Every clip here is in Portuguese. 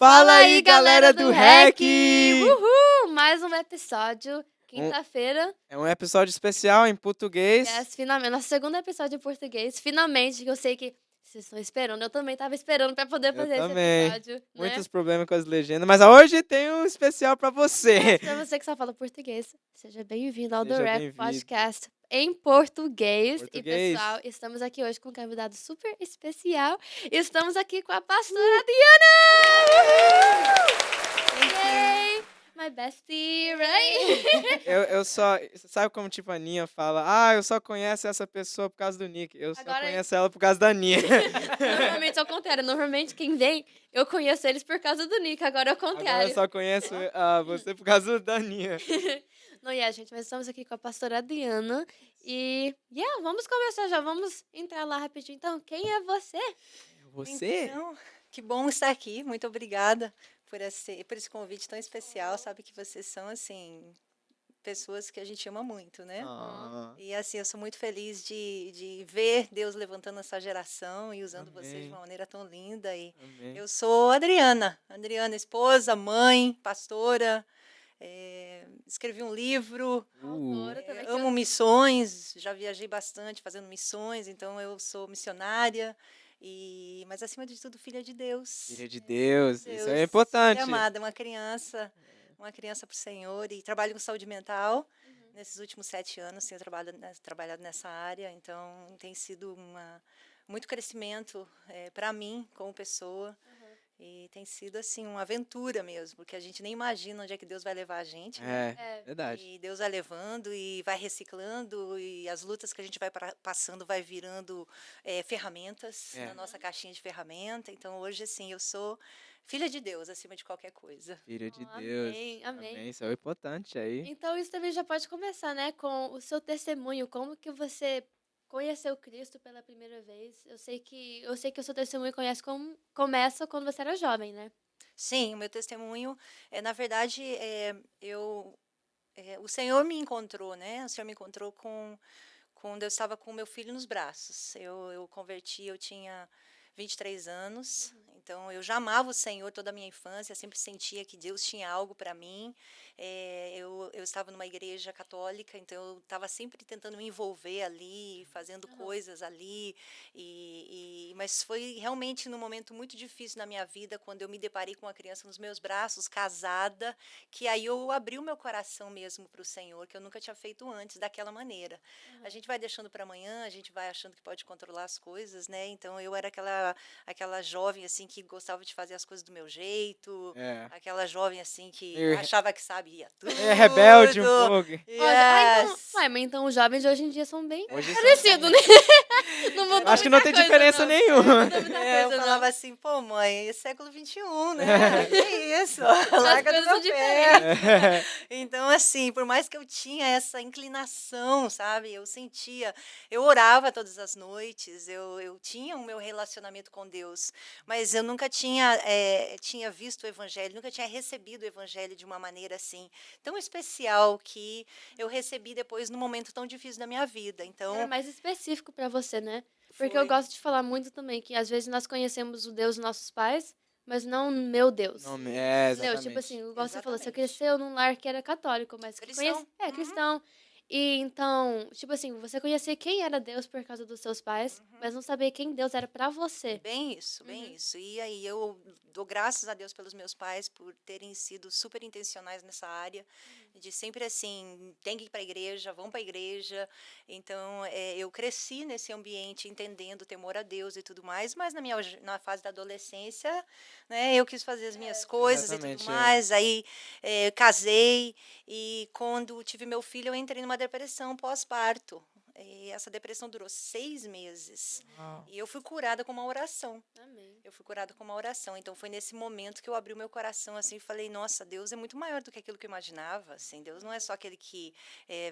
Fala aí, galera do REC! Uhul! Mais um episódio, quinta-feira. É um episódio especial em português. Yes, finalmente, nosso segundo episódio em português. Finalmente, que eu sei que vocês estão esperando. Eu também estava esperando para poder Eu fazer esse também. episódio. Né? Muitos problemas com as legendas, mas hoje tem um especial pra você. Para você que só fala português, seja bem-vindo ao The Seja REC bem-vindo. Podcast em português. E, Português. pessoal, estamos aqui hoje com um convidado super especial. Estamos aqui com a pastora Diana! Yay! My bestie, right? Eu só... Sabe como tipo a Ninha fala? Eu só conheço essa pessoa por causa do Nick. Eu só Agora- conheço ela por causa da Ninha. Normalmente é o contrário. Normalmente quem vem, eu conheço eles por causa do Nick. Agora é o Agora contrário. eu só conheço você por causa da Ninha. Não, gente, mas estamos aqui com a pastora Adriana. E, vamos começar já. Vamos entrar lá rapidinho. Então, quem é você? Você? Então, que bom estar aqui. Muito obrigada por esse convite tão especial. Sabe que vocês são, assim, pessoas que a gente ama muito, né? Ah, E, assim, eu sou muito feliz de ver Deus levantando essa geração e usando vocês de Amém. uma maneira tão linda. E amém. eu sou Adriana, esposa, mãe, pastora. Escrevi um livro. Autora também. que Amo eu- missões, já viajei bastante fazendo missões, então eu sou missionária, mas acima de tudo, filha de Deus. Filha de Deus. Isso Deus, é importante. filha amada, uma criança para o Senhor, e trabalho com saúde mental. Nesses últimos 7 anos tenho trabalhado nessa área, então tem sido muito crescimento para mim como pessoa. E tem sido assim uma aventura mesmo, porque a gente nem imagina onde é que Deus vai levar a gente, né? É, É. verdade. E Deus vai levando e vai reciclando, e as lutas que a gente vai passando vai virando ferramentas É. na nossa caixinha de ferramenta. Então, hoje, assim, eu sou filha de Deus acima de qualquer coisa. Filha de Oh, Deus. amém, amém. Isso é importante aí. Então, isso também já pode começar, né? Com o seu testemunho. Como que você conheceu Cristo pela primeira vez? Eu sei que o seu testemunho começa quando você era jovem, né? Sim, o meu testemunho, na verdade, o Senhor me encontrou, né? O Senhor me encontrou quando eu estava com o meu filho nos braços. Eu converti, eu tinha 23 anos, então eu já amava o Senhor toda a minha infância, sempre sentia que Deus tinha algo para mim. Eu estava numa igreja católica, então eu estava sempre tentando me envolver ali, fazendo coisas ali, mas foi realmente num momento muito difícil na minha vida, quando eu me deparei com uma criança nos meus braços, casada, que aí eu abri o meu coração mesmo para o Senhor, que eu nunca tinha feito antes daquela maneira. A gente vai deixando para amanhã, a gente vai achando que pode controlar as coisas, né? Então eu era aquela jovem assim que gostava de fazer as coisas do meu jeito, É. aquela jovem assim que Meio achava que sabia tudo. É rebelde um pouco. Mas então os jovens de hoje em dia são bem Hoje parecidos, né? Não mudou Eu acho que não muita tem coisa, diferença não. nenhuma. Não mudou muita Eu coisa, falava não. assim, pô, mãe, é século XXI, né? Que isso? Larga do coisas são meu pé. É. Então, assim, por mais que eu tinha essa inclinação, sabe? Eu orava todas as noites, eu tinha o meu relacionamento com Deus, mas eu nunca tinha visto o Evangelho, nunca tinha recebido o Evangelho de uma maneira assim, tão especial, que eu recebi depois num momento tão difícil da minha vida. Então, Era mais específico pra você, né? Porque eu foi. gosto de falar muito também que às vezes nós conhecemos o Deus dos nossos pais, mas não meu Deus. Não, Entendeu? exatamente. Tipo assim, igual você falou, você Exatamente. cresceu num lar que era católico, mas que Cristão. Uhum. cristão. E então, tipo assim, você conhecia quem era Deus por causa dos seus pais, mas não sabia quem Deus era pra você. Bem isso, bem isso. E aí eu dou graças a Deus pelos meus pais por terem sido super intencionais nessa área, de sempre assim, tem que ir para a igreja, vão para a igreja. Então, eu cresci nesse ambiente, entendendo o temor a Deus e tudo mais, mas na fase da adolescência, né, eu quis fazer as minhas coisas e Exatamente, tudo mais. Aí casei, e quando tive meu filho, eu entrei numa depressão pós-parto. E essa depressão durou 6 meses. Uau. E eu fui curada com uma oração. Amém. Eu fui curada com uma oração. Então, foi nesse momento que eu abri o meu coração assim e falei, nossa, Deus é muito maior do que aquilo que eu imaginava. Assim, Deus não é só aquele que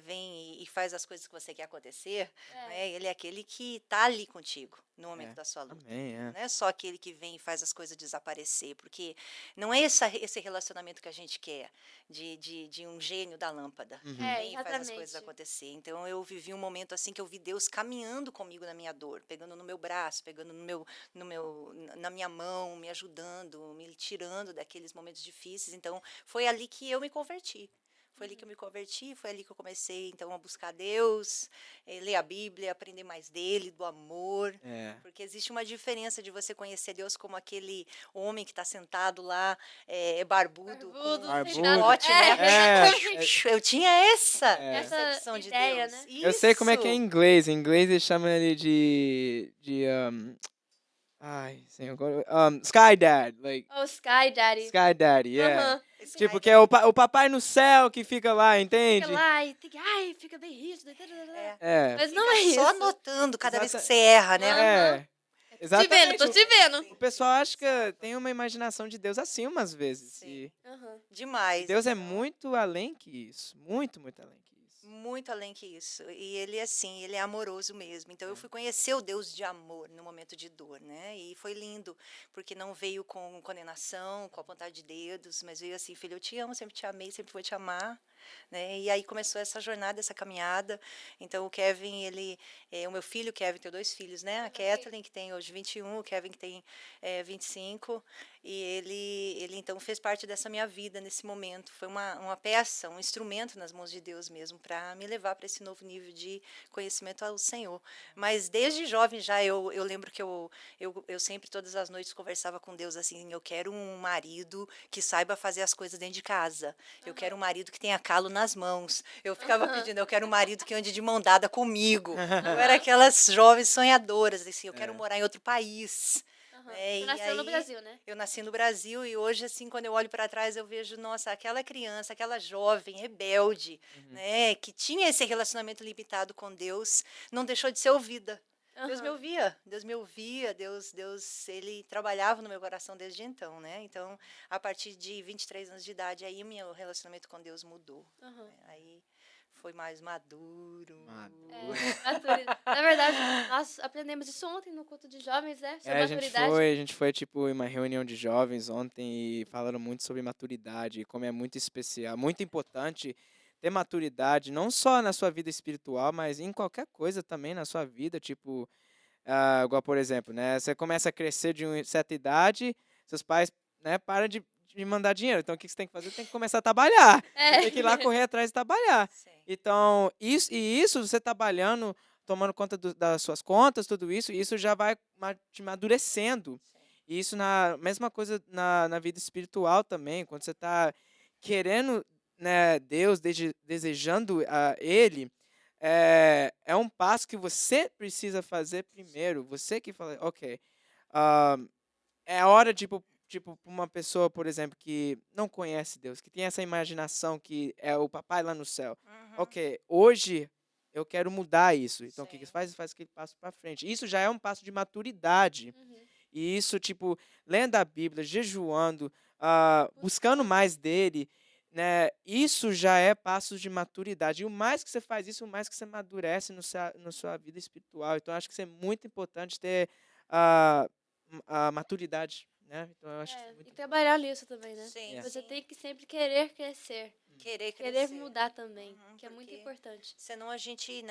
vem e faz as coisas que você quer acontecer. Né? Ele é aquele que está ali contigo. no momento É. da sua luta. Amém, é. Não é só aquele que vem e faz as coisas desaparecer, porque não é esse relacionamento que a gente quer, de um gênio da lâmpada, que Uhum. vem e faz as coisas Exatamente. acontecer. Então, eu vivi um momento assim que eu vi Deus caminhando comigo na minha dor, pegando no meu braço, pegando na minha mão, me ajudando, me tirando daqueles momentos difíceis. Então, foi ali que eu me converti. Foi ali que eu me converti, foi ali que eu comecei, então, a buscar Deus, ler a Bíblia, aprender mais dele, do amor. É. Porque existe uma diferença de você conhecer Deus como aquele homem que está sentado lá, barbudo, com Barbudo, um Barbudo. sentado. chicote, né? É, Exatamente. Eu tinha essa é. Essa percepção de ideia, Deus. né? Eu sei como é que é em Isso. inglês. Em inglês eles chamam ele de ai, senhor, agora, Sky Dad, like, Oh, Sky Daddy. Sky Daddy, yeah. Aham. Esse Tipo, pai que é o papai no céu que fica lá, Fica entende? lá e tem que, ai, fica bem rígido. é, É, Mas não fica é só isso. notando cada vez que Exata- você erra, né? Aham. é, Tô te vendo, tô exatamente. te vendo. O pessoal acha que tem uma imaginação de Deus assim umas vezes. Sim. Aham. E Demais. Deus é Então, muito além que isso. Muito, muito além que isso. muito além que isso. E ele, assim, ele é amoroso mesmo. Então, eu É. fui conhecer o Deus de amor no momento de dor, né? E foi lindo, porque não veio com condenação, com a ponta de dedos, mas veio assim, filho, eu te amo, sempre te amei, sempre vou te amar, né? E aí começou essa jornada, essa caminhada. Então, o Kevin, o meu filho, o Kevin, tem 2 filhos, né? A Kathleen, que tem hoje 21, o Kevin, que tem 25. E ele então fez parte dessa minha vida nesse momento. Foi uma peça, um instrumento nas mãos de Deus mesmo para me levar para esse novo nível de conhecimento ao Senhor. Mas desde jovem já eu lembro que eu sempre todas as noites conversava com Deus assim, eu quero um marido que saiba fazer as coisas dentro de casa. Eu quero um marido que tenha calo nas mãos. Eu ficava pedindo, eu quero um marido que ande de mão dada comigo. Eu era aquelas jovens sonhadoras, assim, eu quero É. morar em outro país. Aham. É, Você e nasceu no aí, Brasil, né? eu nasci no Brasil e hoje, assim, quando eu olho para trás, eu vejo, nossa, aquela criança, aquela jovem, rebelde, Uhum. né, que tinha esse relacionamento limitado com Deus, não deixou de ser ouvida. Deus me Aham. ouvia, Deus me ouvia, Deus, ele trabalhava no meu coração desde então, né? Então, a partir de 23 anos de idade, aí o meu relacionamento com Deus mudou. Aham. Né? Aí foi mais maduro. Na verdade, nós aprendemos isso ontem no culto de jovens, né? Sobre É, maturidade. a gente foi, tipo, em uma reunião de jovens ontem e falaram muito sobre maturidade, como é muito especial, muito importante ter maturidade, não só na sua vida espiritual, mas em qualquer coisa também na sua vida, tipo, igual, por exemplo, né, você começa a crescer de uma certa idade, seus pais, né, param de mandar dinheiro, então o que você tem que fazer? Tem que começar a trabalhar, É. tem que ir lá correr atrás de trabalhar. Sim. Então, isso você trabalhando, tomando conta das suas contas, tudo isso já vai te amadurecendo. Sim. E isso na mesma coisa na vida espiritual também, quando você está querendo, né, Deus, desejando a Ele, é um passo que você precisa fazer primeiro. Você que fala, ok, ah, é hora, tipo, pra uma pessoa, por exemplo, que não conhece Deus, que tem essa imaginação que é o papai lá no céu. Uhum. Ok, hoje eu quero mudar isso. Então, o que Sim. você faz? Faz aquele passo para frente. Isso já é um passo de maturidade. Uhum. E isso, tipo, lendo a Bíblia, jejuando, buscando mais dele, né? Isso já é passos de maturidade. E o mais que você faz isso, o mais que você amadurece na sua vida espiritual. Então, eu acho que isso é muito importante ter a maturidade, né? Então, eu acho que isso é E muito trabalhar nisso também, né? Sim, É. Você sim. tem que sempre querer crescer. Querer Querer crescer. mudar também, Uhum, que é muito porque importante. senão a gente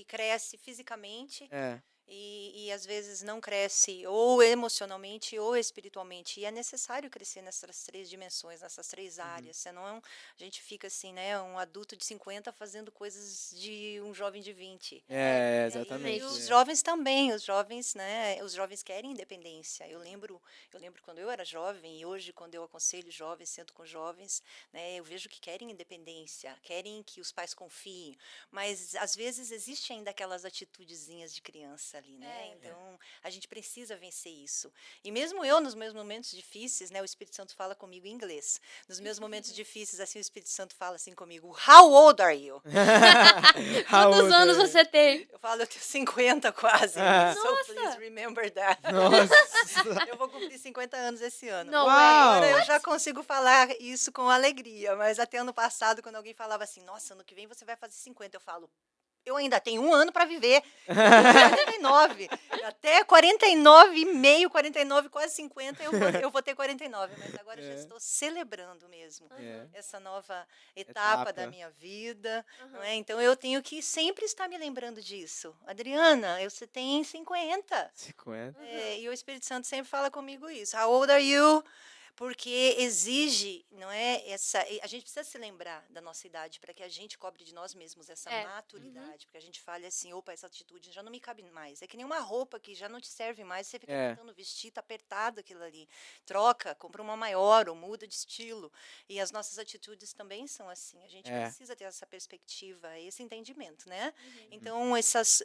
cresce fisicamente É. e às vezes não cresce ou emocionalmente ou espiritualmente. E é necessário crescer nessas 3 dimensões, nessas 3 áreas. Senão a gente fica assim, né? Um adulto de 50 fazendo coisas de um jovem de 20. É, E exatamente. os É. jovens também, os jovens, né? Os jovens querem independência. Eu lembro quando eu era jovem e hoje quando eu aconselho jovens, sento com jovens, né? Eu vejo que querem independência, querem que os pais confiem, mas às vezes existe ainda aquelas atitudezinhas de criança ali, né? É. Então a gente precisa vencer isso. E mesmo eu nos meus momentos difíceis, né? O Espírito Santo fala comigo em inglês. Nos meus momentos difíceis, assim, o Espírito Santo fala assim comigo: How old are you? How Quantos old anos are you? você tem? Eu falo, eu tenho 50 quase. Ah. So Nossa! please remember that. Nossa! Eu vou cumprir 50 anos esse ano. No Uau! Agora way. eu já consigo falar isso com alegria, mas até ano passado, quando alguém falava assim, nossa, ano que vem você vai fazer 50, eu falo, eu ainda tenho 1 ano para viver. 49. Até 49,5, 49, quase 50, eu vou ter 49. Mas agora eu já É. estou celebrando mesmo É. essa nova etapa da Etapa. minha vida. Não Aham. é? Então eu tenho que sempre estar me lembrando disso. Adriana, você tem 50. 50. E o Espírito Santo sempre fala comigo isso. How old are you? Porque exige, não é, a gente precisa se lembrar da nossa idade para que a gente cobre de nós mesmos essa É. maturidade, porque a gente fale assim, opa, essa atitude já não me cabe mais. É que nem uma roupa que já não te serve mais, você fica É. tentando vestir, tá apertado aquilo ali. Troca, compra uma maior ou muda de estilo. E as nossas atitudes também são assim. A gente É. precisa ter essa perspectiva, esse entendimento, né? Uhum. Então,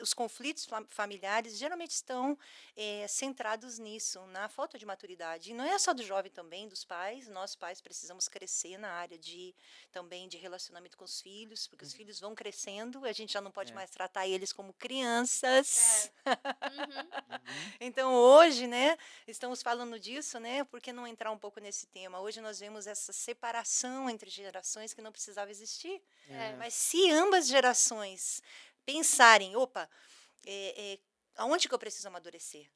os conflitos familiares geralmente estão centrados nisso, na falta de maturidade. E não é só do jovem também, dos pais. Nós, pais, precisamos crescer na área também de relacionamento com os filhos, porque os filhos vão crescendo, a gente já não pode É. mais tratar eles como crianças. Uhum. Uhum. Então, hoje, né, estamos falando disso, né? Por que não entrar um pouco nesse tema? Hoje nós vemos essa separação entre gerações que não precisava existir. É. Mas se ambas gerações pensarem, opa, aonde que eu preciso amadurecer?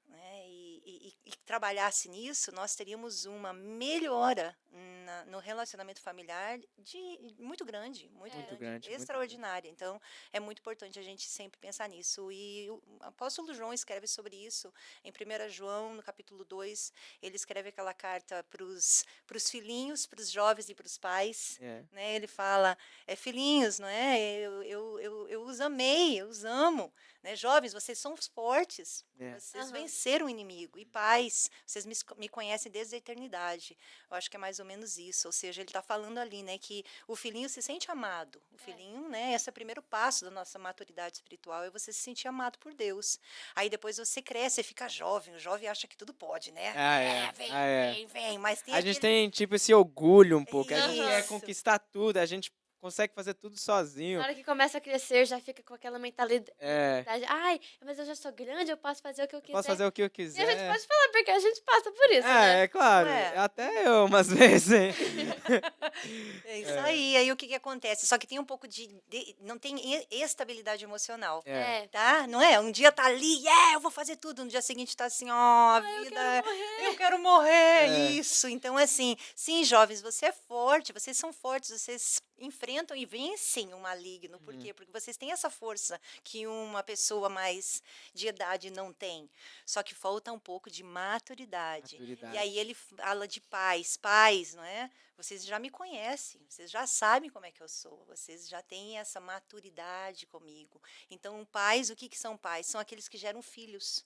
Né? E trabalhasse nisso, nós teríamos uma melhora no relacionamento familiar muito grande, muito Muito grande, grande, muito extraordinária. Então, é muito importante a gente sempre pensar nisso. E o apóstolo João escreve sobre isso em 1 João, no capítulo 2. Ele escreve aquela carta para os filhinhos, para os jovens e para os pais. É. Né? Ele fala, filhinhos, não é? Eu os amei, eu os amo. Né? Jovens, vocês são fortes, É. vocês Aham. venceram o inimigo. E pais, vocês me conhecem desde a eternidade. Eu acho que é mais ou menos isso. Ou seja, ele está falando ali, né, que o filhinho se sente amado. O filhinho, né, esse é o primeiro passo da nossa maturidade espiritual, é você se sentir amado por Deus. Aí depois você cresce e fica jovem. O jovem acha que tudo pode, né? Ah, é. Vem, Ah, é. vem. Mas tem A gente aquele... tem, tipo, esse orgulho um pouco. A gente quer Isso. conquistar tudo, a gente consegue fazer tudo sozinho. Na hora que começa a crescer, já fica com aquela mentalidade. É. Ai, mas eu já sou grande, eu posso fazer o que eu Eu posso quiser. fazer o que eu E a gente quiser. pode falar, porque a gente passa por isso, né? É claro. Não é? Até eu, umas vezes. Hein? É isso aí. Aí o que acontece? Só que tem um pouco não tem estabilidade emocional. É. Tá? Não é? Um dia tá ali, eu vou fazer tudo. No dia seguinte tá assim, a vida. Eu quero morrer. É. Isso. Então, assim, sim, jovens, você é forte, vocês são fortes, vocês enfrentam e vencem o maligno. Por quê? Porque vocês têm essa força que uma pessoa mais de idade não tem. Só que falta um pouco de maturidade. E aí ele fala de pais, não é? Vocês já me conhecem, vocês já sabem como é que eu sou, vocês já têm essa maturidade comigo. Então, pais, o que são pais? São aqueles que geram filhos.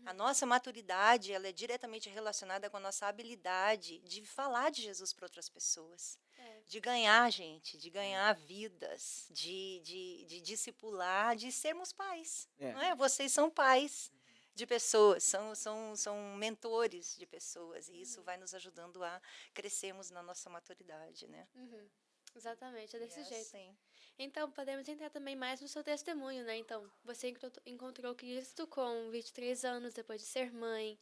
A nossa maturidade, ela é diretamente relacionada com a nossa habilidade de falar de Jesus para outras pessoas. De ganhar gente, de ganhar vidas, de discipular, de sermos pais. Não é? Vocês são pais de pessoas, são mentores de pessoas, e isso vai nos ajudando a crescermos na nossa maturidade, né? Uhum. Exatamente, é desse E jeito. assim. Então, podemos entrar também mais no seu testemunho, né? Então, você encontrou Cristo com 23 anos, depois de ser mãe,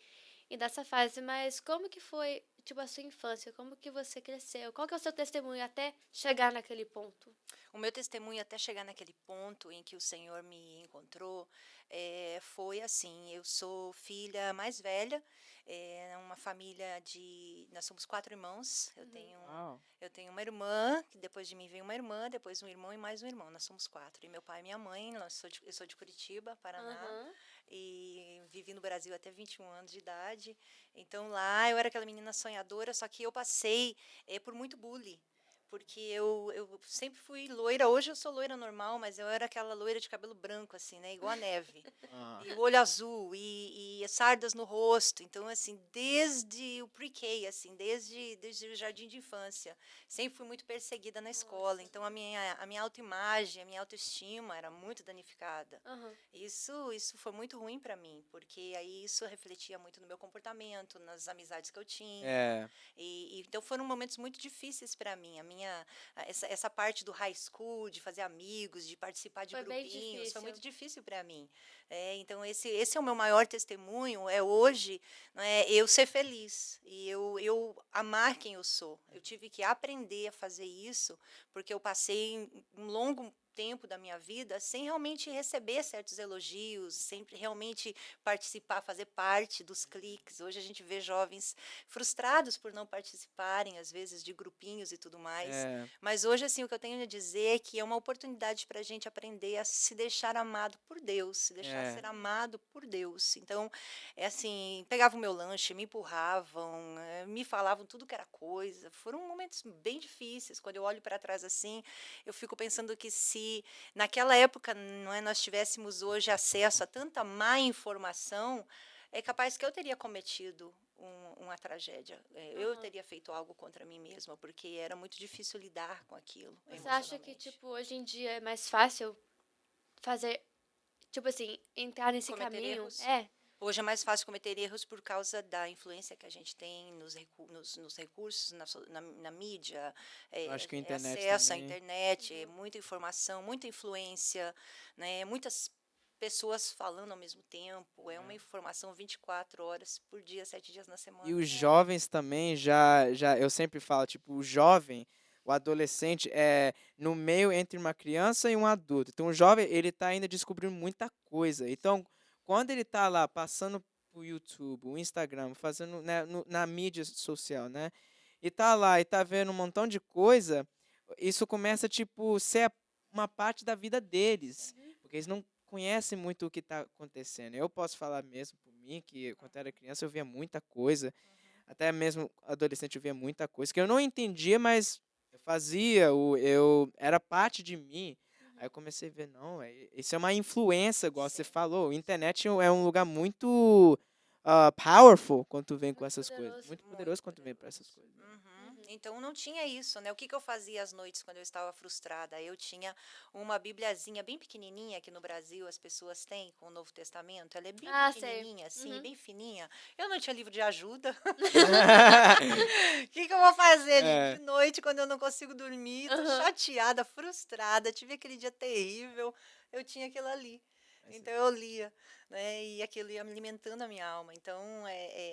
e dessa fase, mas como que foi, tipo, a sua infância? Como que você cresceu? Qual que é o seu testemunho até chegar naquele ponto? O meu testemunho até chegar naquele ponto em que o Senhor me encontrou foi assim. Eu sou filha mais velha, uma família nós somos 4 irmãos. Eu tenho uma irmã, que depois de mim veio uma irmã, depois um irmão e mais um irmão. Nós somos 4. E meu pai e minha mãe, eu sou de Curitiba, Paraná. Aham. E vivi no Brasil até 21 anos de idade. Então lá eu era aquela menina sonhadora, só que eu passei por muito bullying. Porque eu sempre fui loira. Hoje eu sou loira normal, mas eu era aquela loira de cabelo branco, assim, né? Igual a neve. E o olho azul, e sardas no rosto. Então, assim, desde o pre-K, assim, desde o jardim de infância. Sempre fui muito perseguida na escola. Então, a minha autoimagem, a minha autoestima era muito danificada. Aham. Isso foi muito ruim para mim, porque aí isso refletia muito no meu comportamento, nas amizades que eu tinha. Então foram momentos muito difíceis para mim. Essa parte do high school, de fazer amigos, de participar de Foi bem grupinhos, foi difícil. muito difícil para mim. Então esse é o meu maior testemunho, hoje, não é, eu ser feliz e eu amar quem eu sou. Eu tive que aprender a fazer isso, porque eu passei um longo tempo da minha vida sem realmente receber certos elogios, sempre realmente participar, fazer parte dos cliques. Hoje a gente vê jovens frustrados por não participarem, às vezes, de grupinhos e tudo mais. É, Mas hoje, assim, o que eu tenho a dizer é que é uma oportunidade para a gente aprender a se deixar amado por Deus, se deixar é. ser amado por Deus. Então, é assim, pegavam o meu lanche, me empurravam, me falavam tudo que era coisa. Foram momentos bem difíceis. Quando eu olho para trás assim, eu fico pensando que se naquela época, não é, nós tivéssemos hoje acesso a tanta má informação, é capaz que eu teria cometido uma tragédia. Eu Aham. teria feito algo contra mim mesma, porque era muito difícil lidar com aquilo Você acha que, emocionalmente. tipo, hoje em dia é mais fácil fazer, tipo assim, entrar nesse Cometer caminho? erros. É. Hoje é mais fácil cometer erros por causa da influência que a gente tem nos recursos, na mídia, Eu acho que a internet acesso à também. internet, Uhum. muita informação, muita influência, né, muitas pessoas falando ao mesmo tempo. É uma informação 24 horas por dia, 7 dias na E semana. os É. jovens também eu sempre falo, tipo, o jovem, o adolescente é no meio entre uma criança e um adulto. Então o jovem, ele tá ainda descobrindo muita coisa. Então, quando ele tá lá passando o YouTube, o Instagram, fazendo, né, na mídia social, né? E tá lá e tá vendo um montão de coisa, isso começa tipo ser uma parte da vida deles, Uhum. porque eles não conhecem muito o que está acontecendo. Eu posso falar mesmo por mim que quando eu era criança eu via muita coisa, até mesmo adolescente eu via muita coisa que eu não entendia, mas eu fazia, eu era parte de mim. Aí eu Uhum. comecei a ver, não, isso é uma influência, igual você Sim. falou. A internet é um lugar muito powerful quando tu vem com Muito essas coisas. poderoso. Muito Muito poderoso quando tu vem para essas poderoso. coisas. Né? Uhum. Uhum. Então não tinha isso, né? O que que eu fazia às noites quando eu estava frustrada? Eu tinha uma bibliazinha bem pequenininha que no Brasil as pessoas têm com o Novo Testamento. Ela é bem Ah, sei. pequenininha, assim, Uhum. bem fininha. Eu não tinha livro de ajuda. O que que eu vou fazer de É, noite quando eu não consigo dormir? Tô Aham. chateada, frustrada, tive aquele dia terrível. Eu tinha aquilo ali. mas Então eu lia, né? E aquilo ia me alimentando a minha alma. Então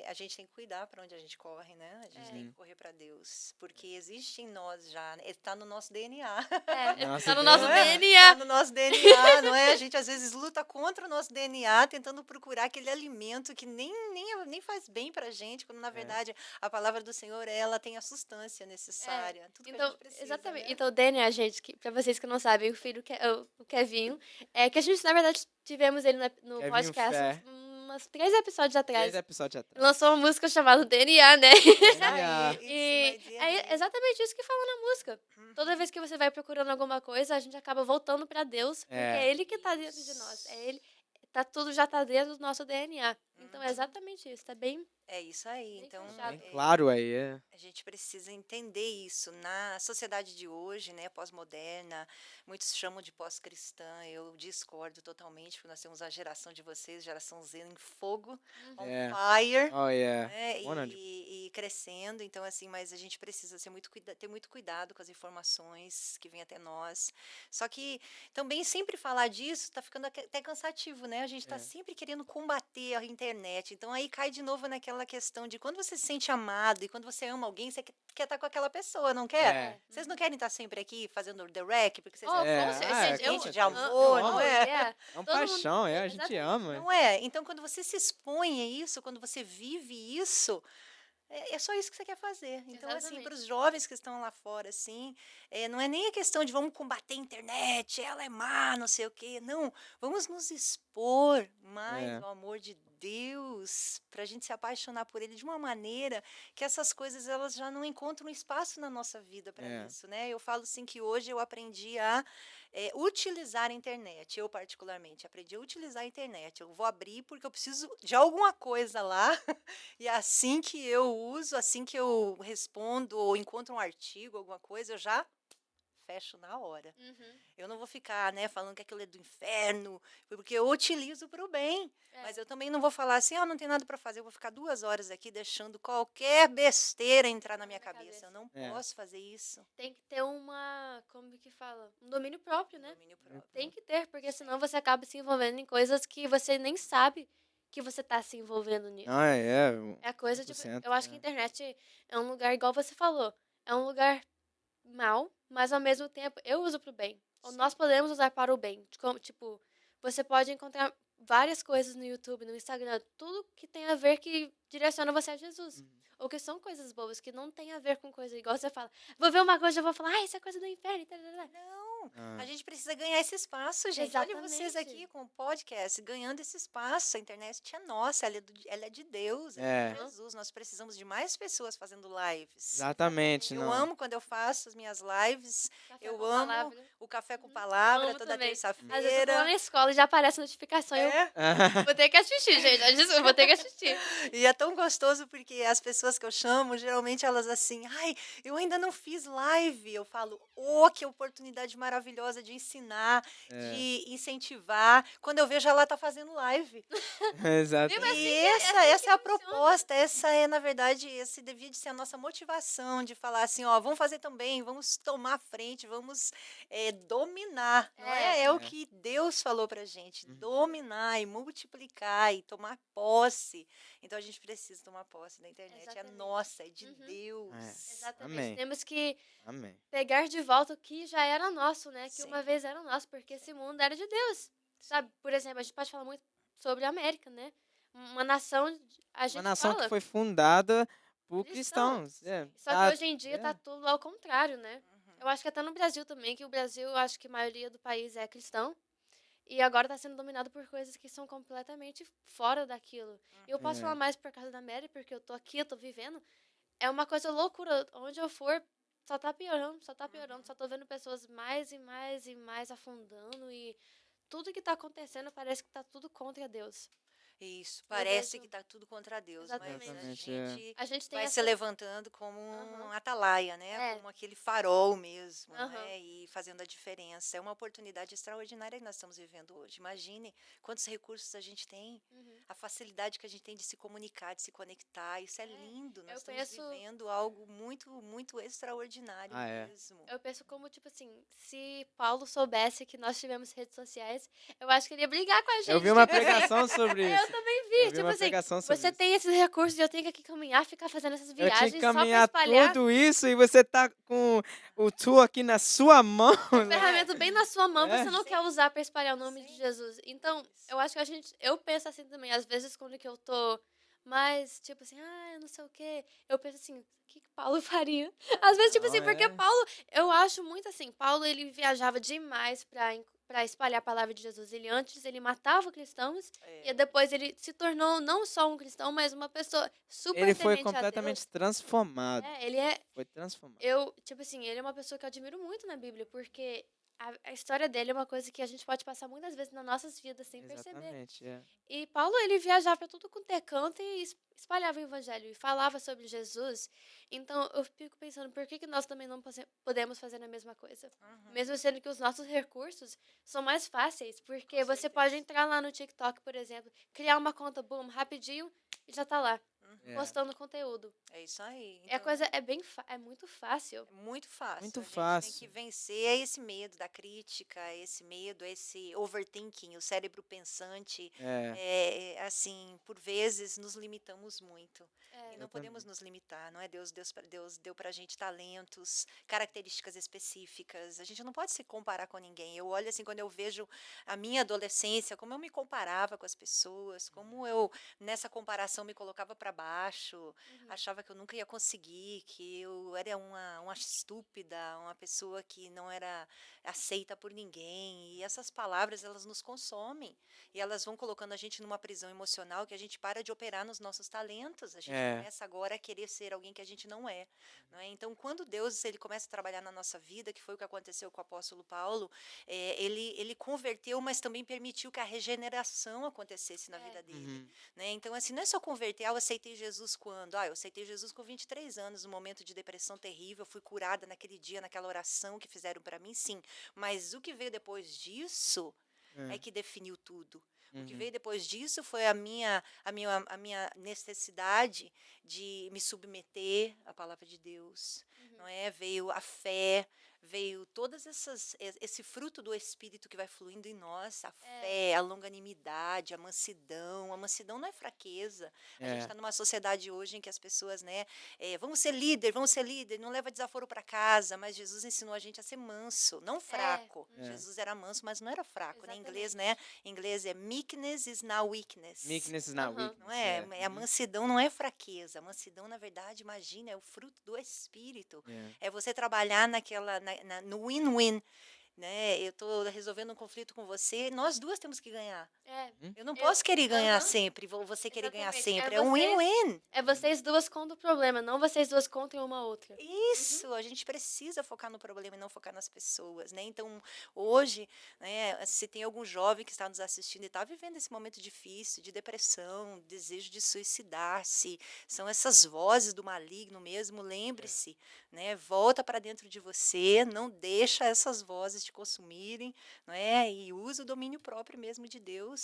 a gente tem que cuidar para onde a gente corre, né? A gente É. tem que uhum. correr para Deus, porque existe em nós já, está no nosso DNA. É, Nossa, tá no nosso Não é? Tá DNA. no nosso DNA, não é? A gente às vezes luta contra o nosso DNA, tentando procurar aquele alimento que nem faz bem pra gente, quando na é. verdade a palavra do Senhor, ela tem a substância É. necessária, tudo que a Então, gente precisa, exatamente. né? Então, o DNA, gente, que, pra vocês que não sabem, o filho, o Kevinho, é que a gente, na verdade, tivemos ele no Kevin podcast Fé. umas 3 episódios 3 atrás. episódios Ele atrás. lançou uma música chamada DNA, né? Isso aí, DNA. it's in my E é DNA. exatamente isso que fala na música. Toda Uhum. vez que você vai procurando alguma coisa, a gente acaba voltando pra Deus, porque é É. Ele que tá dentro de nós. É Ele, tudo já tá dentro do nosso DNA. Então é Uhum. exatamente isso, tá bem, É isso aí. bem Então, fechado. Bem claro aí, é. a gente precisa entender isso. Na sociedade de hoje, né, pós-moderna, muitos chamam de pós-cristã. Eu discordo totalmente, porque nós temos a geração de vocês, geração Z em fogo, on Uhum. É. fire, Oh, yeah. né, 100. e crescendo. Então, assim, mas a gente precisa ter muito cuidado com as informações que vêm até nós. Só que também sempre falar disso está ficando até cansativo, né? A gente está É. sempre querendo combater a internet. Então, aí cai de novo naquela questão de quando você se sente amado e quando você ama alguém, você quer estar com aquela pessoa, não quer? É. É. Vocês não querem estar sempre aqui fazendo the rec, porque vocês Oh, querem com É, estar certeza. ah, Gente, com eu. quente de certeza. Eu amor, não Oh, amo. é? yeah. É uma Todo mundo. paixão, é, a gente Exatamente. ama. Não é? Então, quando você se expõe a isso, quando você vive isso, é só isso que você quer fazer. Então, assim, para Exatamente. os jovens que estão lá fora, assim, não é nem a questão de vamos combater a internet, ela é má, não sei o quê. Não, vamos nos expor mais É. ao amor de Deus, para a gente se apaixonar por Ele de uma maneira que essas coisas elas já não encontram espaço na nossa vida para É. isso, né? Eu falo assim que hoje eu aprendi a utilizar a internet. Eu, particularmente, aprendi a utilizar a internet. Eu vou abrir porque eu preciso de alguma coisa lá. E assim que eu uso, assim que eu respondo ou encontro um artigo, alguma coisa, eu já fecho na hora. Uhum. Eu não vou ficar, né, falando que aquilo é do inferno, porque eu utilizo para o bem. É. Mas eu também não vou falar assim, não tem nada para fazer, eu vou ficar 2 horas aqui deixando qualquer besteira entrar na minha cabeça. Eu não É. posso fazer isso. Tem que ter uma. Como que fala? Um domínio próprio, né? Domínio próprio. Tem que ter, porque Sim. senão você acaba se envolvendo em coisas que você nem sabe que você tá se envolvendo nisso. Ah, é. É a coisa de. 100%, Eu acho que a é. internet é um lugar, igual você falou, é um lugar mau, mas ao mesmo tempo eu uso pro bem. Ou Sim. nós podemos usar para o bem. Tipo, você pode encontrar várias coisas no YouTube, no Instagram, tudo que tem a ver que direciona você a Jesus. Uhum. Ou que são coisas boas, que não tem a ver com coisa igual você fala. Vou ver uma coisa, eu vou falar, ah, isso é coisa do inferno. E tarará. Não, Ah, a gente precisa ganhar esse espaço, gente. Olha vocês Exatamente. aqui com o podcast, ganhando esse espaço. A internet é nossa, ela é de Deus, ela é de é, Aham. Jesus. Nós precisamos de mais pessoas fazendo lives. exatamente, Eu não. amo quando eu faço as minhas lives. Café Eu com amo palavra. o Café com Uhum. Palavra Amo toda também. Às vezes eu tô lá terça-feira. na escola e já aparece a notificação e eu É, vou ter que assistir, gente. Eu vou ter que assistir. e é tão gostoso porque as pessoas que eu chamo, geralmente elas assim, ai, eu ainda não fiz live. Eu falo, oh, que oportunidade maravilhosa de ensinar, É, de incentivar. Quando eu vejo, ela tá fazendo live. Viu? É assim E que, é assim essa que é a funciona. proposta, essa é, na verdade, esse devia de ser a nossa motivação de falar assim, ó, vamos fazer também, vamos tomar a frente, vamos dominar, não é? É, É o é. que Deus falou pra gente, Uhum. dominar e multiplicar e tomar posse. Então a gente precisa tomar posse da internet, é exatamente. nossa, é de Uhum. Deus. Exatamente. Amém, Temos que amém. pegar de volta o que já era nosso, né? Que uma Sim, vez era nosso, porque esse mundo era de Deus. Sabe? sim. Por exemplo, a gente pode falar muito sobre a América, né? Uma nação, a Uma gente nação que fala foi fundada por cristãos. cristãos. Só que hoje em dia tá É. tudo ao contrário, né? Uhum, Eu acho que até no Brasil também, que o Brasil, eu acho que a maioria do país é cristão. E agora está sendo dominado por coisas que são completamente fora daquilo. E eu posso falar É. mais por causa da Mary, porque eu tô aqui, eu tô vivendo. É uma coisa loucura. Onde eu for, só tá piorando, só tá piorando. uhum. Só tô vendo pessoas mais e mais e mais afundando. E tudo que tá acontecendo parece que tá tudo contra Deus. Isso, Eu parece vejo. que está tudo contra Deus, mas a Exatamente. Exatamente, é. gente A gente tem vai se essa. levantando como Aham. um atalaia, né? É. Como aquele farol mesmo, Aham. né? E fazendo a diferença. É uma oportunidade extraordinária que nós estamos vivendo hoje. Imagine quantos recursos a gente tem, Uhum. a facilidade que a gente tem de se comunicar, de se conectar. Isso é É. lindo. Nós Eu estamos penso. vivendo algo muito, muito extraordinário Ah, é. mesmo. Eu penso como, tipo assim, se Paulo soubesse que nós tivemos redes sociais, eu acho que ele ia brigar com a Eu vi gente. uma Tipo assim, pregação sobre eu isso. também Eu vi. vi Tipo uma assim, pregação sobre você isso. tem esses recursos e eu tenho que aqui caminhar, ficar fazendo essas Eu tinha que viagens só pra caminhar espalhar tudo isso e você tá com o tool aqui na sua mão, o né? ferramenta bem na sua mão, É. você não quer Sim, usar pra espalhar o nome de sim. Jesus. Então, Isso. eu acho que eu penso assim também, às vezes quando que eu tô mais, tipo assim, eu não sei o quê, eu penso assim, o que que Paulo faria? Às vezes, tipo Não, assim, porque é. Paulo, eu acho muito assim, Paulo, ele viajava demais pra espalhar a palavra de Jesus. Ele matava cristãos e É. depois ele se tornou não só um cristão, mas uma pessoa Ele super foi temente a Deus. completamente transformado. Ele é Foi transformado. tipo assim, ele é uma pessoa que eu admiro muito na Bíblia, porque a história dele é uma coisa que a gente pode passar muitas vezes nas nossas vidas sem perceber. Exatamente, é. E Paulo, ele viajava para tudo quanto é canto e espalhava o evangelho e falava sobre Jesus. Então, eu fico pensando, por que que nós também não podemos fazer a mesma coisa? Uhum, Mesmo sendo que os nossos recursos são mais fáceis, porque com você pode certeza. entrar lá no TikTok, por exemplo, criar uma conta, boom, rapidinho, e já tá lá, Uhum. É. postando conteúdo. É isso aí. É a Então, coisa, é muito fácil. é muito fácil. Muito A gente tem que fácil. vencer esse medo da crítica, esse medo, esse overthinking, o cérebro pensante. É, Assim, por vezes nos limitamos muito. E É, não podemos exatamente. nos limitar, não é? Deus deu pra gente talentos, características específicas. A gente não pode se comparar com ninguém. Eu olho assim, quando eu vejo a minha adolescência, como eu me comparava com as pessoas, como eu, nessa comparação, me colocava para baixo, uhum, achava que eu nunca ia conseguir, que eu era uma estúpida, uma pessoa que não era aceita por ninguém. E essas palavras, elas nos consomem. E elas vão colocando a gente numa prisão emocional que a gente para de operar nos nossos talentos. A gente É. começa agora a querer ser alguém que a gente não é. Não é? Então, quando Deus ele começa a trabalhar na nossa vida, que foi o que aconteceu com o apóstolo Paulo, ele converteu, mas também permitiu que a regeneração acontecesse na vida é, dele. Uhum. Né? Então, assim, não é só converter, eu aceitei Jesus quando? Eu aceitei Jesus com 23 anos, num momento de depressão terrível, fui curada naquele dia, naquela oração que fizeram para mim, sim. Mas o que veio depois disso é É. que definiu tudo. O que Uhum. veio depois disso foi a minha necessidade de me submeter à palavra de Deus, uhum, não é? Veio a fé, veio esse fruto do Espírito que vai fluindo em nós, a fé, a longanimidade, a mansidão. A mansidão não é fraqueza. A gente É, está numa sociedade hoje em que as pessoas, né, vamos ser líder, não leva desaforo para casa, mas Jesus ensinou a gente a ser manso, não fraco. é. Jesus era manso, mas não era fraco, né? Em inglês, Exatamente. né? Em inglês é meekness is not weakness. Meekness is not Aham. Não weakness. é? A Uhum. mansidão não é fraqueza. A mansidão, na verdade, imagina, é o fruto do Espírito. É. É você trabalhar no win-win, né? Eu estou resolvendo um conflito com você, nós duas temos que ganhar. É. Hum? Eu não Eu, posso querer ganhar aham, sempre, você querer ganhar exatamente. sempre. É um win-win. É vocês duas contra o problema, não vocês duas contra uma outra. Isso, a gente precisa focar no problema e não focar nas pessoas, né? Então, hoje, né, se tem algum jovem que está nos assistindo e está vivendo esse momento difícil, de depressão, desejo de suicidar-se, são essas vozes do maligno mesmo, lembre-se, né? Volta para dentro de você, não deixa essas vozes te consumirem, né? E usa o domínio próprio mesmo de Deus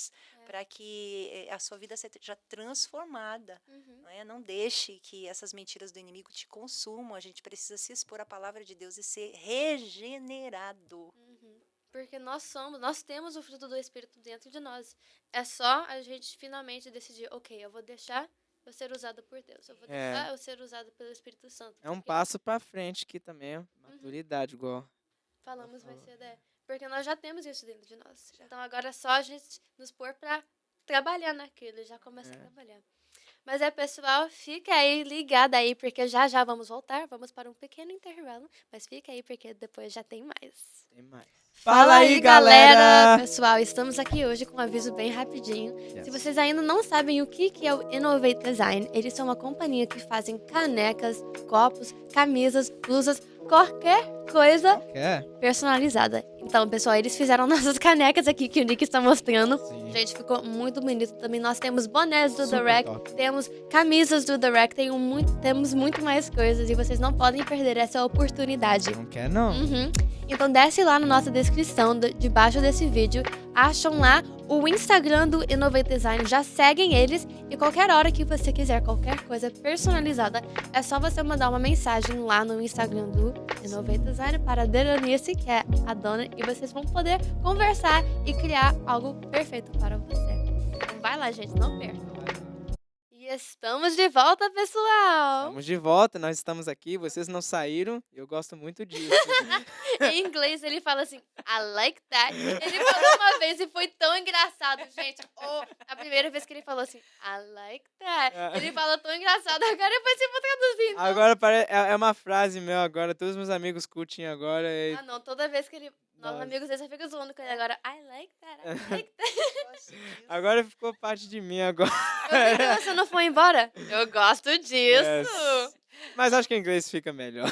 para que a sua vida seja transformada. Uhum. Não deixe que essas mentiras do inimigo te consumam. A gente precisa se expor à palavra de Deus e ser regenerado. Uhum. Porque nós temos o fruto do Espírito dentro de nós. É só a gente finalmente decidir, ok, eu vou deixar eu ser usada por Deus. Eu vou É. deixar eu ser usada pelo Espírito Santo. É um Porque passo pra frente que também é maturidade, igual. falamos mais falou. cedo, porque nós já temos isso dentro de nós. Então agora é só a gente nos pôr pra trabalhar naquilo, já começa a É. trabalhar. Mas pessoal, fica aí ligado aí, porque já já vamos voltar, vamos para um pequeno intervalo, mas fica aí porque depois já tem mais. Tem mais. Fala aí, galera! Pessoal, estamos aqui hoje com um aviso bem rapidinho. Yes. Se vocês ainda não sabem o que é o Innovate Design, eles são uma companhia que fazem canecas, copos, camisas, blusas, qualquer coisa Quer? personalizada. Então, pessoal, eles fizeram nossas canecas aqui que o Nick está mostrando. Sim. Gente, ficou muito bonito também. Nós temos bonés do The Super Rack, top. temos camisas do The Rack, temos muito mais coisas e vocês não podem perder essa oportunidade. Não quer, não? Uhum. Então desce lá na nossa descrição, debaixo desse vídeo, acham lá o Instagram do Innovate Design, já seguem eles e qualquer hora que você quiser qualquer coisa personalizada, é só você mandar uma mensagem lá no Instagram do Innovate Design para a Deronice, que é a dona, e vocês vão poder conversar e criar algo perfeito para você. Então vai lá, gente, não perca. E estamos de volta, pessoal! Estamos de volta, nós estamos aqui, vocês não saíram, eu gosto muito disso. Em inglês ele fala assim, I like that. Ele falou uma vez e foi tão engraçado, gente. A primeira vez que ele falou assim, I like that. Ele falou tão engraçado, agora depois eu vou traduzir. Então. Agora é uma frase meu agora, todos meus amigos curtem agora. E... Ah, não, toda vez que ele... Nossos Nossa. amigos, eles já ficam zoando com ele agora. I like that, I like that. Agora ficou parte de mim agora. Por que você não foi embora? Eu gosto disso. Yes. Mas acho que em inglês fica melhor.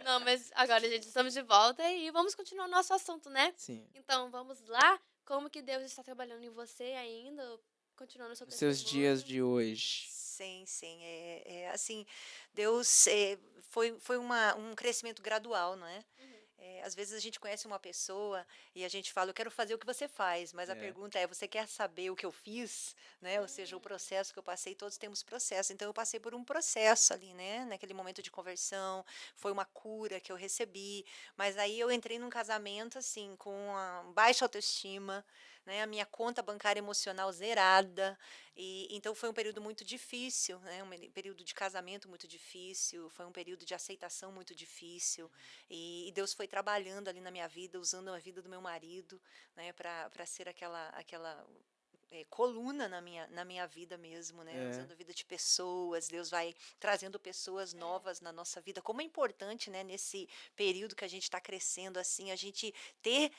Não, mas agora, gente, estamos de volta e vamos continuar o nosso assunto, né? Sim. Então, vamos lá. Como que Deus está trabalhando em você ainda, continuando o seu Os seus testemunho? dias de hoje. Sim, sim. Assim, Deus foi um crescimento gradual, não é? Às vezes a gente conhece uma pessoa e a gente fala, eu quero fazer o que você faz, mas a pergunta é, você quer saber o que eu fiz? Né? Ou seja, o processo que eu passei, todos temos processo. Então, eu passei por um processo ali, né? Naquele momento de conversão, foi uma cura que eu recebi, mas aí eu entrei num casamento, assim, com uma baixa autoestima, né? A minha conta bancária emocional zerada, e então foi um período muito difícil, né? Um período de casamento muito difícil, foi um período de aceitação muito difícil, e Deus foi trabalhando ali na minha vida, usando a vida do meu marido, né? Para ser aquela coluna na minha vida mesmo, né? Usando a vida de pessoas, Deus vai trazendo pessoas novas na nossa vida. Como é importante, né? Nesse período que a gente está crescendo, assim, a gente ter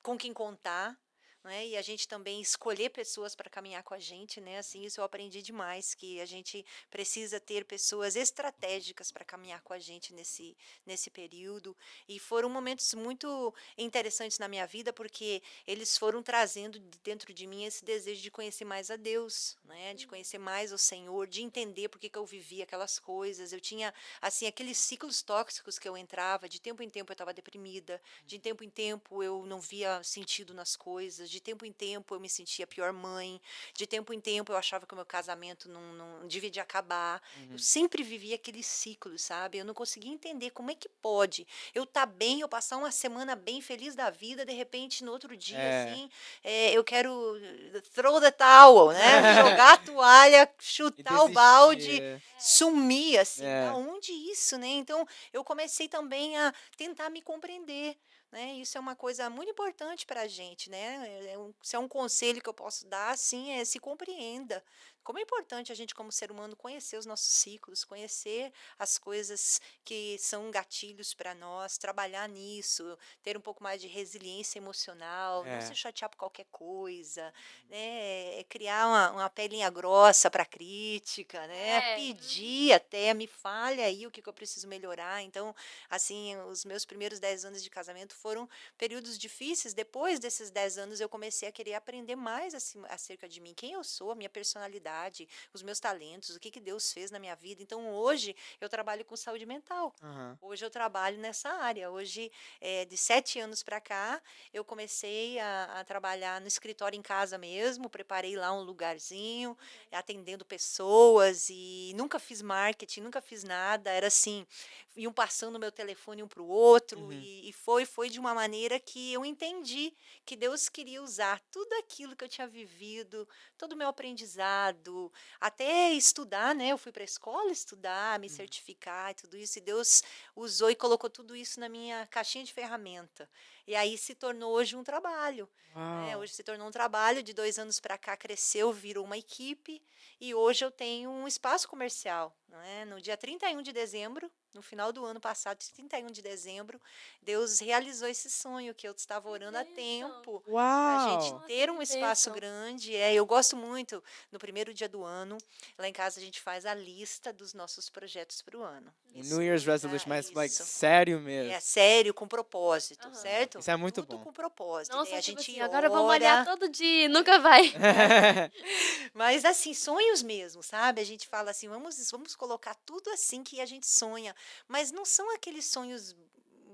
com quem contar, né? E a gente também escolher pessoas para caminhar com a gente, né? Assim, isso eu aprendi demais, que a gente precisa ter pessoas estratégicas para caminhar com a gente nesse período. E foram momentos muito interessantes na minha vida, porque eles foram trazendo dentro de mim esse desejo de conhecer mais a Deus, né? De conhecer mais o Senhor, de entender por que eu vivia aquelas coisas. Eu tinha, assim, aqueles ciclos tóxicos que eu entrava, de tempo em tempo eu estava deprimida, de tempo em tempo eu não via sentido nas coisas, de de tempo em tempo eu me sentia a pior mãe, de tempo em tempo eu achava que o meu casamento não devia de acabar. Eu Uhum. sempre vivia aquele ciclo, sabe? Eu não conseguia entender como é que pode eu estar bem, eu passar uma semana bem, feliz da vida, de repente no outro dia, É. assim, eu quero throw the towel, né? Jogar a toalha, E chutar o balde, desistir. sumir, assim. Da É. onde isso, né? Então, eu comecei também a tentar me compreender, né? Isso é uma coisa muito importante para a gente, né? Se é um conselho que eu posso dar, assim, é se compreenda. Como é importante a gente, como ser humano, conhecer os nossos ciclos, conhecer as coisas que são gatilhos para nós, trabalhar nisso, ter um pouco mais de resiliência emocional, não se É. chatear por qualquer coisa, né? Criar uma pelinha grossa para crítica, né? É. Pedir até, me fale aí o que que eu preciso melhorar. Então, assim, os meus primeiros 10 anos de casamento foram períodos difíceis. Depois desses 10 anos, eu comecei a querer aprender mais acerca de mim, quem eu sou, a minha personalidade, os meus talentos, o que que Deus fez na minha vida. Então, hoje, eu trabalho com saúde mental. Aham. Hoje eu trabalho nessa área. Hoje, de 7 anos para cá, eu comecei a trabalhar no escritório em casa mesmo, preparei lá um lugarzinho, atendendo pessoas e nunca fiz marketing, nunca fiz nada. Era assim, iam passando meu telefone um para o outro Uhum. e foi de uma maneira que eu entendi que Deus queria usar tudo aquilo que eu tinha vivido, todo o meu aprendizado, até estudar, né? Eu fui para a escola estudar, me Uhum. certificar e tudo isso, e Deus usou e colocou tudo isso na minha caixinha de ferramenta. E aí se tornou hoje um trabalho, né? Uau. Hoje se tornou um trabalho, de 2 anos para cá cresceu, virou uma equipe, e hoje eu tenho um espaço comercial, né? No dia 31 de dezembro, no final do ano passado, 31 de dezembro, Deus realizou esse sonho que eu estava Que orando há bênção. tempo, para a gente Uau. Nossa, ter que um espaço bênção. grande. Eu gosto muito, no primeiro dia do ano, lá em casa a gente faz a lista dos nossos projetos para o ano. O New Isso Year's me dá Resolution, mas like isso. sério É mesmo. sério, com propósito, Aham. certo? Isso é muito Tudo bom. com propósito. Não Daí só a tipo assim, gente agora eu vou malhar ora, todo dia, e nunca vai. mas assim, sonhos mesmo, sabe? A gente fala assim, vamos colocar tudo assim que a gente sonha, mas não são aqueles sonhos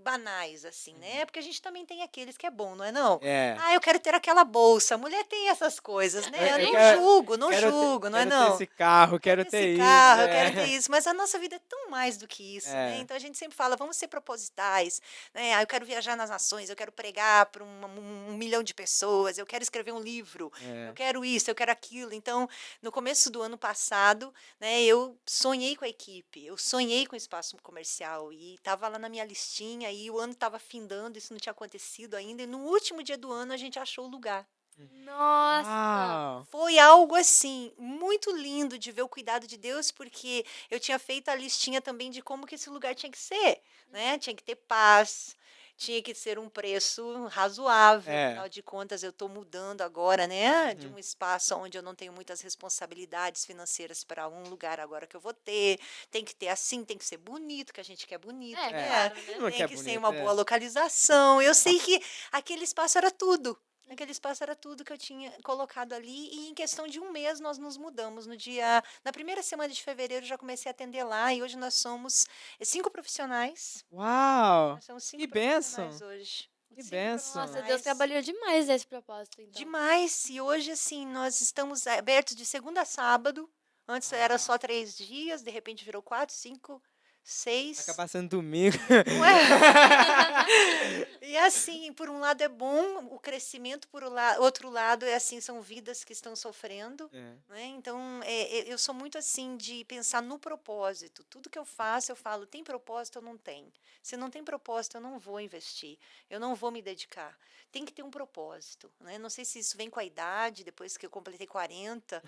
banais, assim, né? Uhum. Porque a gente também tem aqueles que é bom, não é não? É. Ah, eu quero ter aquela bolsa. Mulher tem essas coisas, Eu, né? Eu eu não quero, julgo, não quero ter, julgo, não é quero ter não? esse carro, Quero quero ter esse ter isso. carro, eu quero ter É. isso, mas a nossa vida é tão mais do que isso, né? É. Então a gente sempre fala, vamos ser propositais, né? Ah, eu quero viajar nas nações, eu quero pregar para um milhão de pessoas, eu quero escrever um livro, eu É. quero isso, eu quero aquilo. Então, no começo do ano passado, né, eu sonhei com a equipe, eu sonhei com o espaço comercial e estava lá na minha listinha e o ano estava findando, isso não tinha acontecido ainda, e no último dia do ano a gente achou o lugar. Hum. Nossa. Uau. Foi algo assim, muito lindo de ver o cuidado de Deus, porque eu tinha feito a listinha também de como que esse lugar tinha que ser, né? Tinha que ter paz, tinha que ser um preço razoável, É. afinal de contas eu estou mudando agora, né? De Uhum. um espaço onde eu não tenho muitas responsabilidades financeiras para um lugar agora que eu vou ter. Tem que ter assim, tem que ser bonito, que a gente quer bonito, É, É. né? claro, Todo né? mundo Tem quer que ser bonito, uma boa é. localização. Eu sei que aquele espaço era tudo. Aquele espaço era tudo que eu tinha colocado ali e em questão de um mês nós nos mudamos. Na primeira semana de fevereiro eu já comecei a atender lá e hoje nós somos 5 profissionais. Uau. Nós somos Que 5 profissionais bênção. hoje. Que 5 Nossa, bênção. Deus profissionais. trabalhou demais nesse propósito, então. Demais. E hoje, assim, nós estamos abertos de segunda a sábado. Antes era Uau. só 3 dias, de repente virou 4, 5, Vai 6. acabar sendo domingo. Não é? E assim, por um lado é bom o crescimento, por outro lado é assim, são vidas que estão sofrendo, É. né? Então, eu sou muito assim de pensar no propósito. Tudo que eu faço, eu falo, tem propósito ou não tem? Se não tem propósito, eu não vou investir, eu não vou me dedicar. Tem que ter um propósito, né? Não sei se isso vem com a idade, depois que eu completei 40,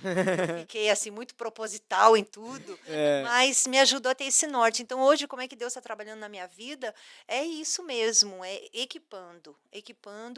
eu fiquei assim muito proposital em tudo, É. mas me ajudou a ter esse norte. Então, hoje, como é que Deus está trabalhando na minha vida? É isso mesmo, é equipando,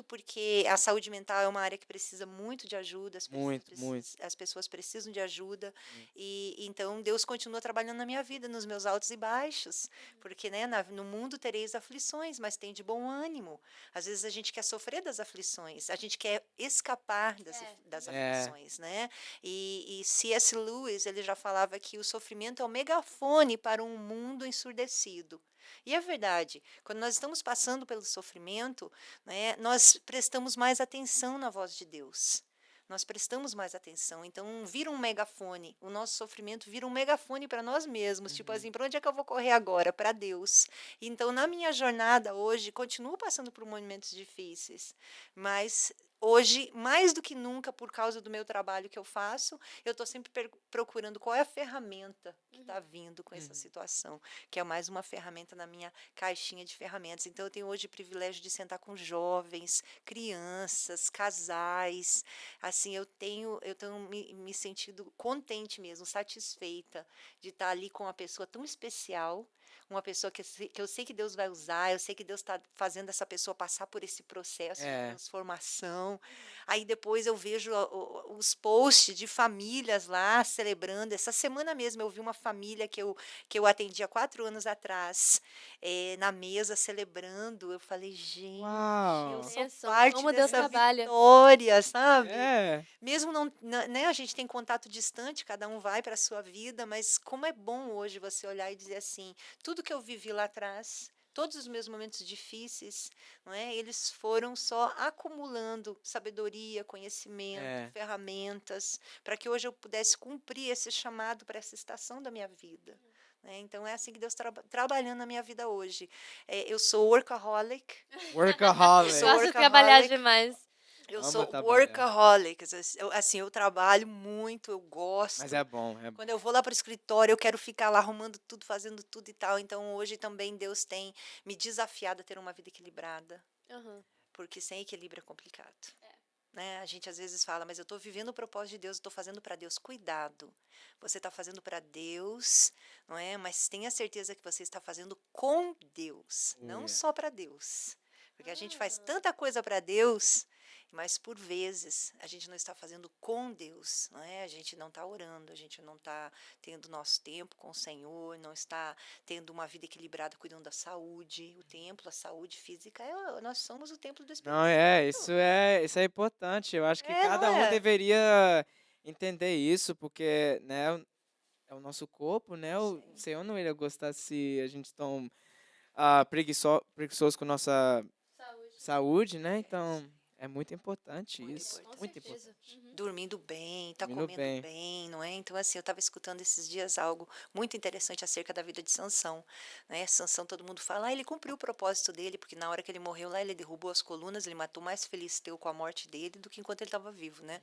porque a saúde mental é uma área que precisa muito de ajuda, Muito, muito, as pessoas precisam de ajuda, muito. e então Deus continua trabalhando na minha vida, nos meus altos e baixos, porque né, no mundo tereis aflições, mas tem de bom ânimo. Às vezes a gente quer sofrer das aflições, a gente quer escapar É. das É. aflições, né? E C.S. Lewis, ele já falava que o sofrimento é o megafone para um mundo ensurdecido. E é verdade, quando nós estamos passando pelo sofrimento, né, nós prestamos mais atenção na voz de Deus. Nós prestamos mais atenção. Então, vira um megafone. O nosso sofrimento vira um megafone para nós mesmos. Tipo Uhum. assim, para onde é que eu vou correr agora? Para Deus. Então, na minha jornada hoje, continuo passando por momentos difíceis. Mas hoje, mais do que nunca, por causa do meu trabalho que eu faço, eu estou sempre procurando qual é a ferramenta que está vindo com essa Uhum. situação, que é mais uma ferramenta na minha caixinha de ferramentas. Então, eu tenho hoje o privilégio de sentar com jovens, crianças, casais. Assim, eu tenho me sentido contente mesmo, satisfeita de estar ali com uma pessoa tão especial, uma pessoa que eu sei que Deus vai usar, eu sei que Deus está fazendo essa pessoa passar por esse processo de É. transformação. Aí depois eu vejo os posts de famílias lá celebrando. Essa semana mesmo eu vi uma família que eu atendi há 4 anos atrás, na mesa celebrando. Eu falei, gente, eu Uau! sou Bênção, parte como Deus É, dessa trabalha. vitória, sabe? é. Mesmo não, né, a gente tem contato distante, cada um vai para a sua vida, mas como é bom hoje você olhar e dizer assim, tudo que eu vivi lá atrás, todos os meus momentos difíceis, não é? Eles foram só acumulando sabedoria, conhecimento, É. ferramentas, para que hoje eu pudesse cumprir esse chamado para essa estação da minha vida. Né? Então é assim que Deus trabalhando na minha vida hoje. Eu sou workaholic, eu sou Workaholic. Gosto de trabalhar workaholic, demais. eu Amo sou trabalhar. workaholic, assim, eu trabalho muito, eu Mas gosto. é bom, é Quando bom. eu vou lá para o escritório, eu quero ficar lá arrumando tudo, fazendo tudo e tal. Então, hoje também Deus tem me desafiado a ter uma vida equilibrada, Aham. porque sem equilíbrio é complicado. Né? A gente às vezes fala, mas eu estou vivendo o propósito de Deus, eu estou fazendo para Deus. Cuidado, você está fazendo para Deus, não é? Mas tenha certeza que você está fazendo com Deus, Oh, não yeah. só para Deus. Porque a gente faz Ah, tanta coisa para Deus, mas por vezes a gente não está fazendo com Deus, não é? A gente não está orando, a gente não está tendo nosso tempo com o Senhor, não está tendo uma vida equilibrada, cuidando da saúde. O templo, a saúde física, nós somos o templo do Não, Espírito Santo. isso é importante. Eu acho que Não cada um é? deveria entender isso, porque, né, é o nosso corpo, né? O Sim, Senhor não iria gostar se a gente tão preguiçoso com nossa saúde. saúde, né? é isso. Então, é muito importante Muito isso. Com importante. Muito certeza. importante. Uhum. Dormindo bem, tá Dormindo comendo bem. bem, não é? Então, assim, eu estava escutando esses dias algo muito interessante acerca da vida de Sansão, né? Sansão, todo mundo fala, ele cumpriu o propósito dele, porque na hora que ele morreu lá, ele derrubou as colunas, ele matou mais filisteu com a morte dele do que enquanto ele estava vivo, né?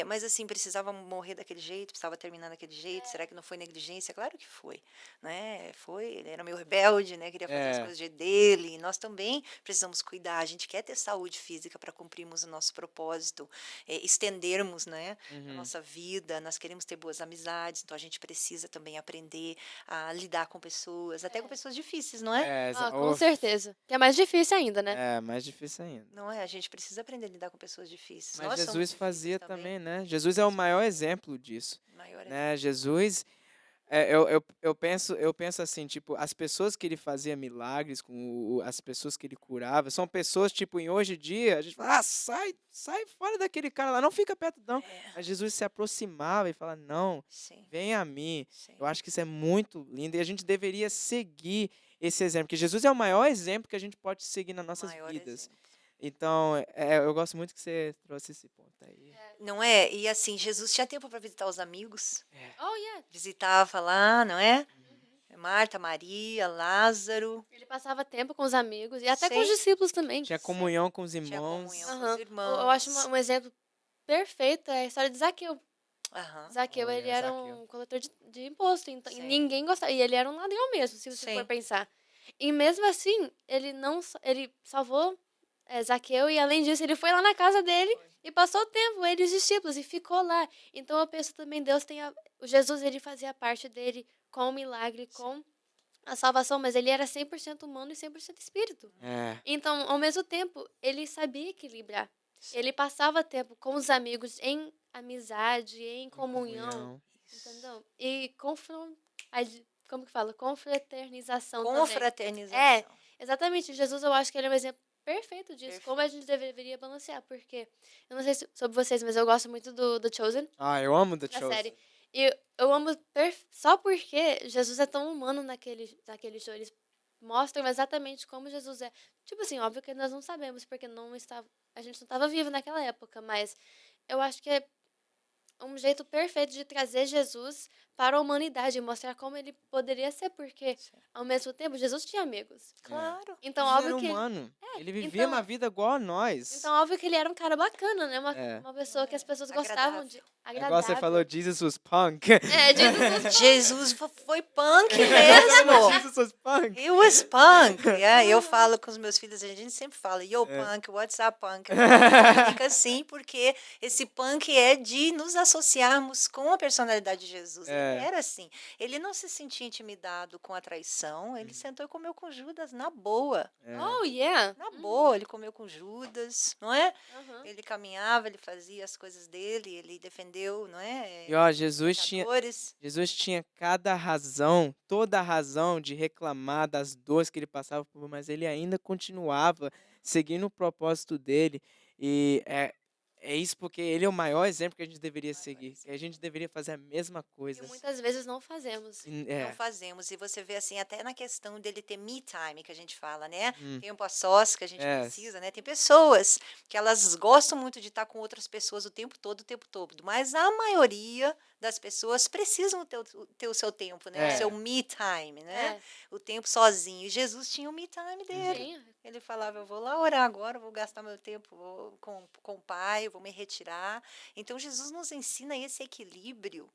Mas assim, precisava morrer daquele jeito, precisava terminar daquele jeito. Será que não foi negligência? Claro que foi, né? Foi, ele era meio rebelde, né? Queria fazer as É. coisas do jeito dele. E nós também precisamos cuidar. A gente quer ter saúde física para cumprirmos o nosso propósito, estendermos, né, a Uhum. nossa vida. Nós queremos ter boas amizades, então a gente precisa também aprender a lidar com pessoas, até com É. pessoas difíceis, não é? É, Ah, com certeza. Que é mais difícil ainda, né? mais difícil ainda. Não é? A gente precisa aprender a lidar com pessoas difíceis. Mas Nós somos Jesus difíceis fazia também. também, né? Jesus é o maior exemplo disso, Maior né? exemplo. Jesus, eu penso assim, tipo, as pessoas que ele fazia milagres com as pessoas que ele curava, são pessoas, tipo, em hoje em dia, a gente fala, sai fora daquele cara lá, não fica perto não. É, Mas Jesus se aproximava e fala, não, sim, vem a mim. sim. Eu acho que isso é muito lindo e a gente deveria seguir esse exemplo, porque Jesus é o maior exemplo que a gente pode seguir nas nossas Maior vidas. exemplo. Então, eu gosto muito que você trouxe esse ponto aí. Não é? E assim, Jesus tinha tempo para visitar os amigos, É. Oh, yeah. visitava lá, não é? Uhum. Marta, Maria, Lázaro. Ele passava tempo com os amigos e até com os Sim, discípulos também. Tinha sim. comunhão com os Tinha comunhão irmãos. com os Aham. Eu acho irmãos. um exemplo perfeito é a história de Zaqueu. Aham, Zaqueu, ele Olha, era Zaqueu. um coletor de imposto, então, e sim, ninguém gostava. E ele era um ladrão mesmo, se você for sim. pensar. E mesmo assim, ele não, ele salvou Zaqueu e além disso, ele foi lá na casa dele Foi. e passou o tempo, ele e os discípulos, e ficou lá. Então eu penso também, Deus tem o Jesus, ele fazia parte dele com o milagre, Sim. com a salvação, mas ele era 100% humano e 100% espírito. É. Então, ao mesmo tempo, ele sabia equilibrar. Sim. Ele passava tempo com os amigos em amizade, em Em comunhão, comunhão. Isso. entendeu? E como que fala? Confraternização também. Confraternização. Exatamente. Jesus, eu acho que ele é um exemplo perfeito disso. Como a Perfeito. gente deveria balancear, porque eu não sei sobre vocês, mas eu gosto muito do Chosen, Ah, eu amo The da Chosen. série. E eu amo só porque Jesus é tão humano naquele show. Ele mostram exatamente como Jesus é. Tipo assim, óbvio que nós não sabemos, porque a gente não estava vivo naquela época, mas eu acho que é um jeito perfeito de trazer Jesus para a humanidade, mostrar como ele poderia ser, porque Sim. ao mesmo tempo Jesus tinha amigos. Claro. Então, Jesus óbvio era que humano. Ele vivia então, uma vida igual a nós. então óbvio que ele era um cara bacana, né? É. Uma pessoa que as pessoas gostavam de, Agradável. É igual você falou, agradável. Jesus was punk. Jesus was Jesus foi punk Você falou, mesmo. Jesus was punk. He was punk. Yeah, eu falo com os meus filhos, a gente sempre fala, yo punk, what's up punk? A gente brinca assim, porque esse punk é de nos associarmos com a personalidade de Jesus. Ele É. era assim. Ele não se sentia intimidado com a traição, ele sentou e comeu com Judas na boa. É. Oh, yeah. Na boa, ele comeu com Judas, não é? Aham. Ele caminhava, ele fazia as coisas dele, ele defendeu, não é? E ó, Jesus tinha Pecadores. cada razão, toda a razão de reclamar das dores que ele passava por, mas ele ainda continuava seguindo o propósito dele. E é isso porque ele é o maior exemplo que a gente deveria seguir. E a gente deveria fazer a mesma E coisa. muitas vezes não fazemos. E, Não fazemos. E você vê assim, até na questão dele ter me time, que a gente fala, né? Uhum. Tempo a sós que a gente É. precisa, né? Tem pessoas que elas gostam muito de estar com outras pessoas o tempo todo. Mas a maioria das pessoas precisam ter o seu tempo, né? O É. seu me time, né? É, O tempo sozinho. E Jesus tinha o me time dele. tinha. Ele falava, eu vou lá orar agora, vou gastar meu tempo com o Pai, eu vou me retirar. Então, Jesus nos ensina esse equilíbrio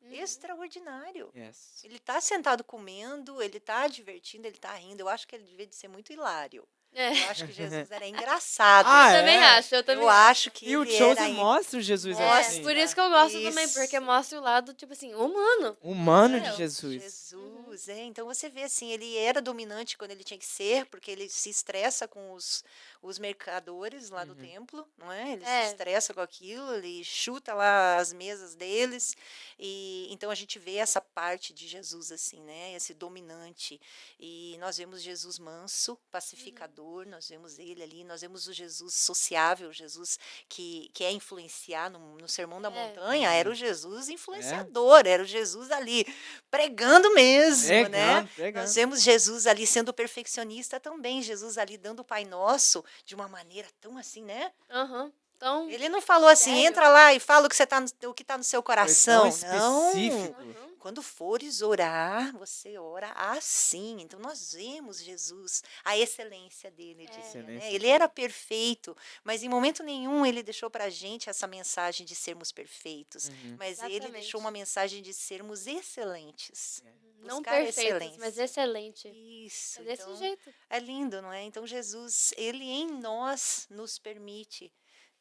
extraordinário. Yes. Ele está sentado comendo, ele está divertindo, ele está rindo. Eu acho que ele devia de ser muito hilário. É. Eu acho que Jesus era engraçado. Ah, Eu também é? acho, eu também Eu acho que E o ele Chosen era mostra o Jesus É, assim. por isso que eu gosto também, Isso. porque mostra o lado, tipo assim, humano. Humano de Entendeu? Jesus. Jesus, então você vê assim, ele era dominante quando ele tinha que ser, porque ele se estressa com os mercadores lá do templo, não é? Ele se É. estressa com aquilo, ele chuta lá as mesas deles, e então a gente vê essa parte de Jesus assim, né? Esse dominante, e nós vemos Jesus manso, pacificador, nós vemos ele ali, nós vemos o Jesus sociável, Jesus que quer influenciar no Sermão da É. Montanha, era o Jesus influenciador, era o Jesus ali pregando mesmo, né? Pregando. Nós vemos Jesus ali sendo perfeccionista também, Jesus ali dando o Pai Nosso de uma maneira tão assim, né? Aham. Então, Ele não falou assim, Sério? entra lá e fala o que está no seu Foi tão coração. específico. Não. Quando fores orar, você ora assim. Então nós vemos Jesus, a excelência dele, dizia, Excelência. né? Ele era perfeito, mas em momento nenhum ele deixou para a gente essa mensagem de sermos perfeitos. Mas ele Exatamente. deixou uma mensagem de sermos excelentes. não Buscar perfeitos, excelência. mas excelente. Isso. É desse então, jeito. é lindo, não é? Então Jesus, ele em nós nos permite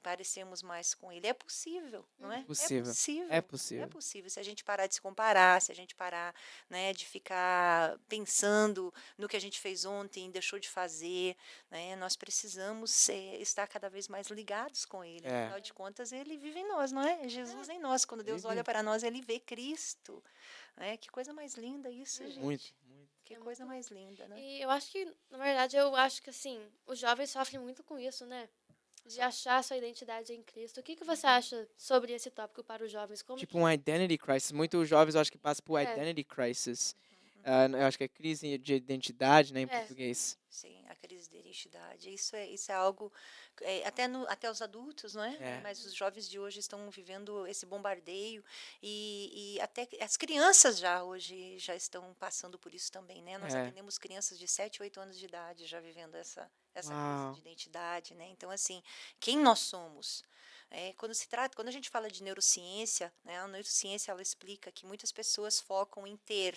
parecermos mais com ele. É possível, não é? Possível. É possível. É possível. É possível. Se a gente parar de se comparar, se a gente parar, né, de ficar pensando no que a gente fez ontem, deixou de fazer, né, nós precisamos estar cada vez mais ligados com ele. É. Afinal de contas, ele vive em nós, não é? Jesus em nós. Quando Deus Ele olha vive. para nós, ele vê Cristo. Né? Que coisa mais linda isso, gente. Muito. Que É coisa muito- mais linda, né? E eu acho que, na verdade, eu acho que assim, os jovens sofrem muito com isso, né? De achar sua identidade em Cristo. O que você acha sobre esse tópico para os jovens? Como Tipo um identity crisis. Muitos jovens eu acho que passam por É. identity crisis. Eu acho que é crise de identidade, né, em É. português. Sim, a crise de identidade. Isso é algo, até os adultos, não é? É. Mas os jovens de hoje estão vivendo esse bombardeio e até as crianças já hoje já estão passando por isso também, né? Nós É. atendemos crianças de 7, 8 anos de idade já vivendo essa Uau. crise de identidade, né? Então, assim, quem nós somos? Quando a gente fala de neurociência, né, a neurociência ela explica que muitas pessoas focam em ter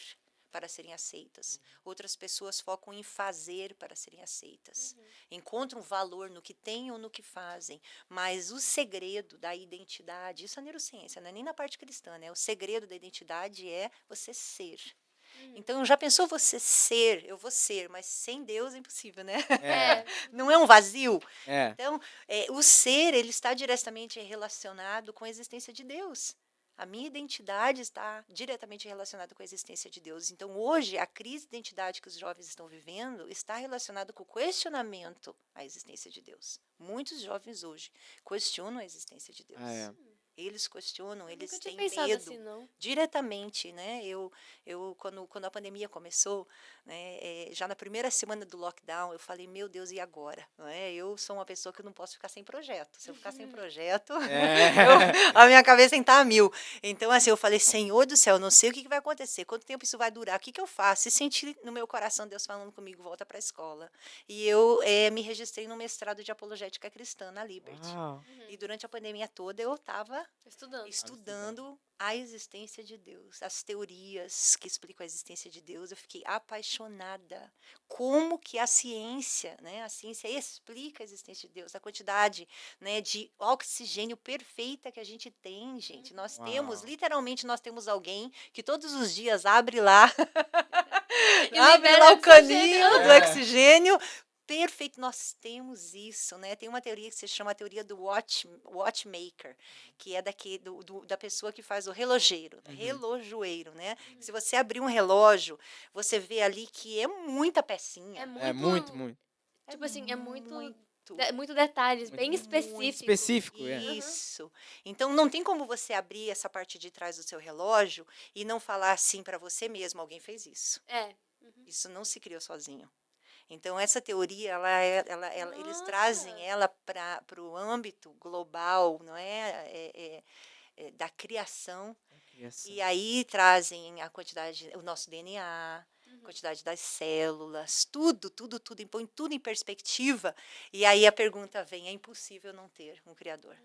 para serem aceitas. Outras pessoas focam em fazer para serem aceitas. Encontram valor no que têm ou no que fazem. Mas o segredo da identidade, isso é a neurociência, não é nem na parte cristã, né? O segredo da identidade é você ser. Então, já pensou você ser? Eu vou ser, mas sem Deus é impossível, né? É. Não é um vazio? É. Então, o ser, ele está diretamente relacionado com a existência de Deus. A minha identidade está diretamente relacionada com a existência de Deus. Então, hoje, a crise de identidade que os jovens estão vivendo está relacionada com o questionamento à existência de Deus. Muitos jovens hoje questionam a existência de Deus. Ah, é. Eles questionam, Eu eles nunca tinha têm pensado medo assim, não. diretamente, né? Quando a pandemia começou, né, já na primeira semana do lockdown, eu falei, meu Deus, e agora? Não é? Eu sou uma pessoa que não posso ficar sem projeto. Se eu ficar sem projeto, É. a minha cabeça está a mil. Então, assim, eu falei, Senhor do céu, eu não sei o que vai acontecer, quanto tempo isso vai durar, o que eu faço? E senti no meu coração Deus falando comigo, volta para a escola. E eu me registrei no mestrado de apologética cristã na Liberty. Uau. E durante a pandemia toda eu estava Estudando. estudando a existência de Deus, as teorias que explicam a existência de Deus. Eu fiquei apaixonada. Como que a ciência, né? A ciência explica a existência de Deus, a quantidade, né, de oxigênio perfeita que a gente tem, gente. Nós temos, Uau. literalmente, nós temos alguém que todos os dias abre lá, E abre libera lá o oxigênio. caninho do É. oxigênio. Perfeito, nós temos isso, né? Tem uma teoria que se chama a teoria do watchmaker, que é da pessoa que faz o relojeiro, Uhum. relojoeiro, né? Se você abrir um relógio, você vê ali que é muita É pecinha. É muito, muito, muito. É tipo assim, é muito, muito, muito detalhes, Muito bem muito específico. específico, é. Aham. isso. Então não tem como você abrir essa parte de trás do seu relógio e não falar assim para você mesmo, alguém fez isso. É. Uhum. Isso não se criou sozinho. Então, essa teoria, eles trazem Nossa. ela para o âmbito global, não é? Da criação, A criação. e aí trazem a quantidade, o nosso DNA, a Uhum. quantidade das células, tudo, tudo, tudo, põe tudo em perspectiva, e aí a pergunta vem, é impossível não ter um Criador.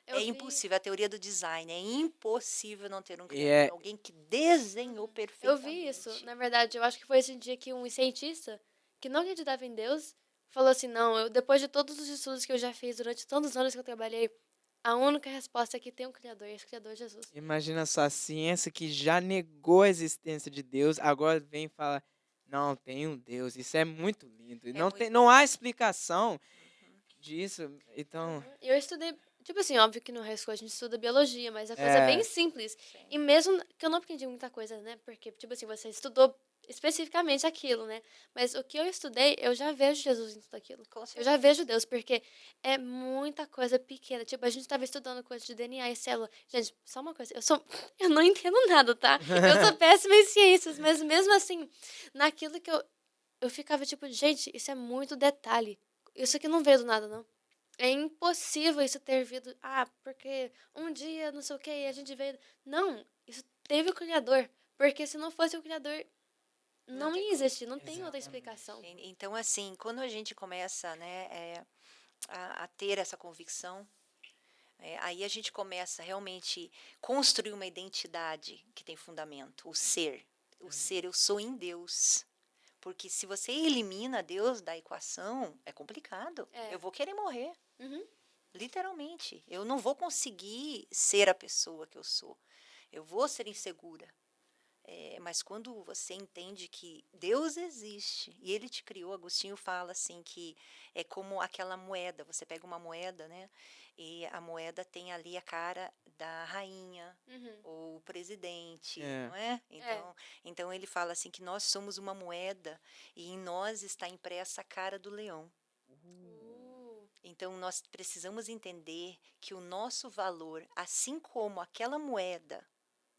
Eu É vi, impossível, a teoria do design, é impossível não ter um E Criador, é. alguém que desenhou eu vi isso. perfeitamente. Na verdade, eu acho que foi esse dia que um cientista que não acreditava em Deus falou assim: não, depois de todos os estudos que eu já fiz durante tantos anos que eu trabalhei, a única resposta é que tem um Criador, e esse Criador é Jesus. Imagina só, a ciência que já negou a existência de Deus, agora vem e fala, não, tem um Deus. Isso é muito lindo. E É não tem, muito. não há explicação disso. Então, Aham. E eu estudei, tipo assim, óbvio que no high school a gente estuda biologia, mas é coisa bem é, simples. Sim. E mesmo que eu não aprendi muita coisa, né? Porque, tipo assim, você estudou especificamente aquilo, né? Mas o que eu estudei, eu já vejo Jesus em tudo aquilo. Com Eu certeza. já vejo Deus, porque é muita coisa pequena. Tipo, a gente tava estudando coisa de DNA e célula. Gente, só uma coisa, eu não entendo nada, tá? Eu sou péssima em ciências, mas mesmo assim, naquilo que eu ficava tipo, gente, isso é muito detalhe. Isso aqui não veio do nada, não. É impossível isso ter vindo. Ah, porque um dia, não sei o que, a gente veio. Não, isso teve o Criador. Porque se não fosse o Criador, Não não tem ia como. existir, não tem outra exatamente. explicação. Então, assim, quando a gente começa, né, a ter essa convicção, aí a gente começa realmente construir uma identidade que tem fundamento, o ser. O ser, eu sou em Deus. Porque se você elimina Deus da equação, é complicado. É. Eu vou querer morrer, Uhum. literalmente. Eu não vou conseguir ser a pessoa que eu sou. Eu vou ser insegura. Mas quando você entende que Deus existe e Ele te criou, Agostinho fala assim que é como aquela moeda. Você pega uma moeda, né? E a moeda tem ali a cara da rainha Uhum. ou o presidente, É. não é? Então ele fala assim que nós somos uma moeda e em nós está impressa a cara do leão. Então nós precisamos entender que o nosso valor, assim como aquela moeda,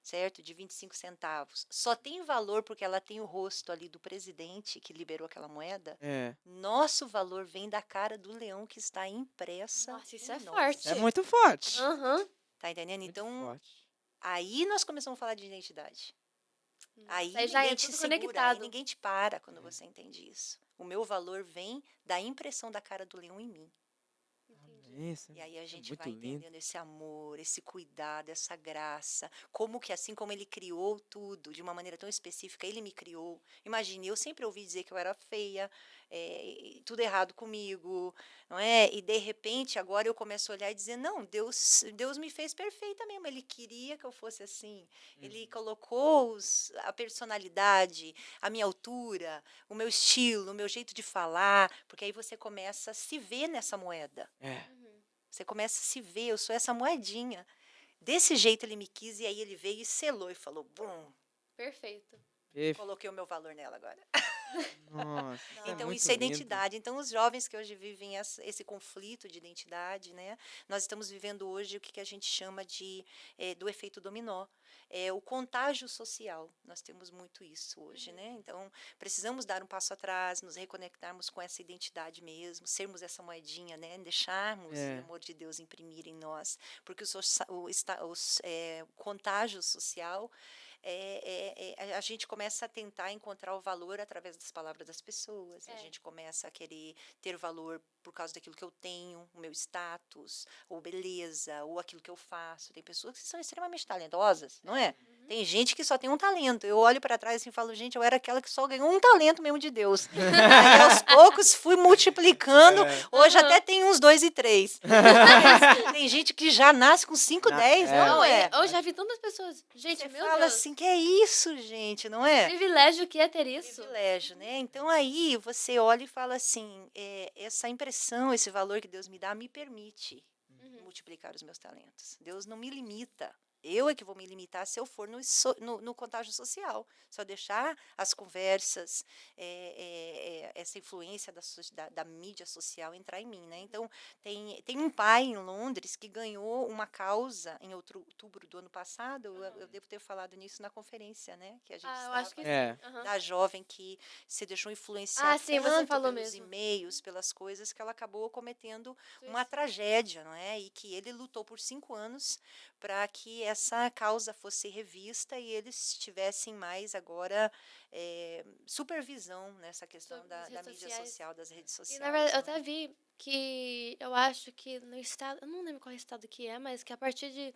certo? De 25 centavos, só tem valor porque ela tem o rosto ali do presidente que liberou aquela moeda. É. Nosso valor vem da cara do leão que está impressa Nossa, isso em é nós. forte. É muito forte. Aham. Tá entendendo? Muito Então, forte. aí nós começamos a falar de identidade. Aí Aí já ninguém é te tudo segura, aí conectado. ninguém te para quando você entende isso. O meu valor vem da impressão da cara do leão em mim. Entendi. Isso E aí a é gente muito vai lindo. entendendo esse amor, esse cuidado, essa graça. Como que assim como ele criou tudo de uma maneira tão específica, ele me criou. Imagine, eu sempre ouvi dizer que eu era feia, tudo errado comigo, não é? E de repente agora eu começo a olhar e dizer, não, Deus me fez perfeita mesmo. Ele queria que eu fosse assim. Ele colocou a personalidade, a minha altura, o meu estilo, o meu jeito de falar, porque aí você começa a se ver nessa moeda. É. Uhum. Você começa a se ver, eu sou essa moedinha. Desse jeito ele me quis e aí ele veio e selou e falou, bum, Perfeito. Perfe- coloquei o meu valor nela agora. Nossa, isso é Então, muito isso é lindo. identidade. Então, os jovens que hoje vivem esse conflito de identidade, né? Nós estamos vivendo hoje o que a gente chama do efeito dominó. É o contágio social. Nós temos muito isso hoje, né? Então, precisamos dar um passo atrás, nos reconectarmos com essa identidade mesmo, sermos essa moedinha, né? Deixarmos o É. amor de Deus imprimir em nós, porque o contágio social a gente começa a tentar encontrar o valor através das palavras das pessoas. A É. gente começa a querer ter valor por causa daquilo que eu tenho, o meu status, ou beleza, ou aquilo que eu faço. Tem pessoas que são extremamente talentosas, não é? Tem gente que só tem um talento. Eu olho para trás assim, e falo, gente, eu era aquela que só ganhou um talento mesmo de Deus. Aí, aos poucos, fui multiplicando. É. Hoje Aham. até tem uns 2 e 3. Mas tem gente que já nasce com 5, 10, É. não é? Eu já vi tantas pessoas. Gente, Você meu fala Deus. assim, que é isso, gente, não é? Privilégio que é ter isso. Privilégio, né? Então aí você olha e fala assim, essa impressão, esse valor que Deus me dá me permite Uhum. multiplicar os meus talentos. Deus não me limita. Eu é que vou me limitar se eu for no contágio social. Se eu deixar as conversas, essa influência da mídia social entrar em mim, né? Então, tem um pai em Londres que ganhou uma causa em outubro do ano passado. Eu devo ter falado nisso na conferência, né? Que a gente Eu acho que estava, É. sim. Aham. da jovem que se deixou influenciar Ah, sim, você tanto falou pelos mesmo. e-mails, pelas coisas, que ela acabou cometendo uma Suicídio. tragédia, não é? E que ele lutou por 5 anos para que essa causa fosse revista e eles tivessem mais agora supervisão nessa questão Sobre as da redes mídia sociais. social, das redes E sociais. na verdade, eu não é? até vi que eu acho que no estado, eu não lembro qual estado que é, mas que a partir de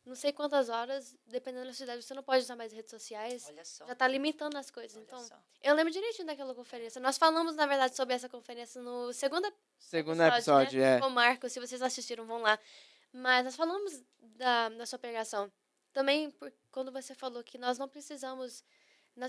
não sei quantas horas, dependendo da cidade, você não pode usar mais redes sociais. Olha só, Já tá limitando as coisas. olha Então, só. eu lembro direitinho daquela conferência. Nós falamos, na verdade, sobre essa conferência no segundo Segundo episódio, episódio, né? é. Com o Marcos. Se vocês assistiram, vão lá. Mas nós falamos da sua pregação. Também quando você falou que nós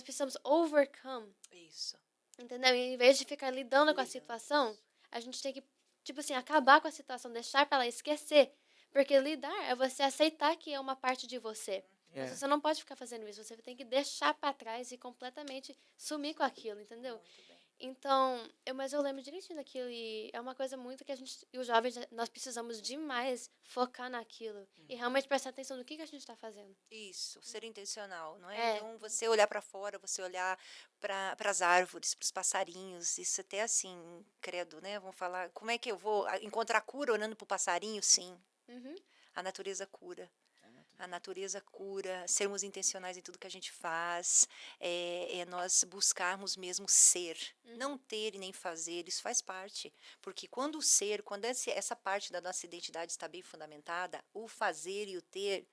precisamos overcome, Isso. entendeu? E em vez de ficar lidando com a Lidando. situação, a gente tem que, tipo assim, acabar com a situação, deixar pra ela esquecer. Porque lidar é você aceitar que é uma parte de você. É. Mas você não pode ficar fazendo isso. Você tem que deixar pra trás e completamente sumir com aquilo, entendeu? Muito bem. Então, mas eu lembro direitinho daquilo e é uma coisa muito que a gente, e os jovens, nós precisamos demais focar naquilo e realmente prestar atenção no que a gente está fazendo. Isso, ser intencional, não é? É. Então, você olhar para fora, você olhar para as árvores, para os passarinhos, isso até assim, credo, né? Vamos falar, como é que eu vou encontrar cura olhando para o passarinho? Sim, Uhum. a natureza cura. A natureza cura, sermos intencionais em tudo que a gente faz, é nós buscarmos mesmo ser, não ter e nem fazer, isso faz parte. Porque quando o ser, quando essa parte da nossa identidade está bem fundamentada, o fazer e o ter,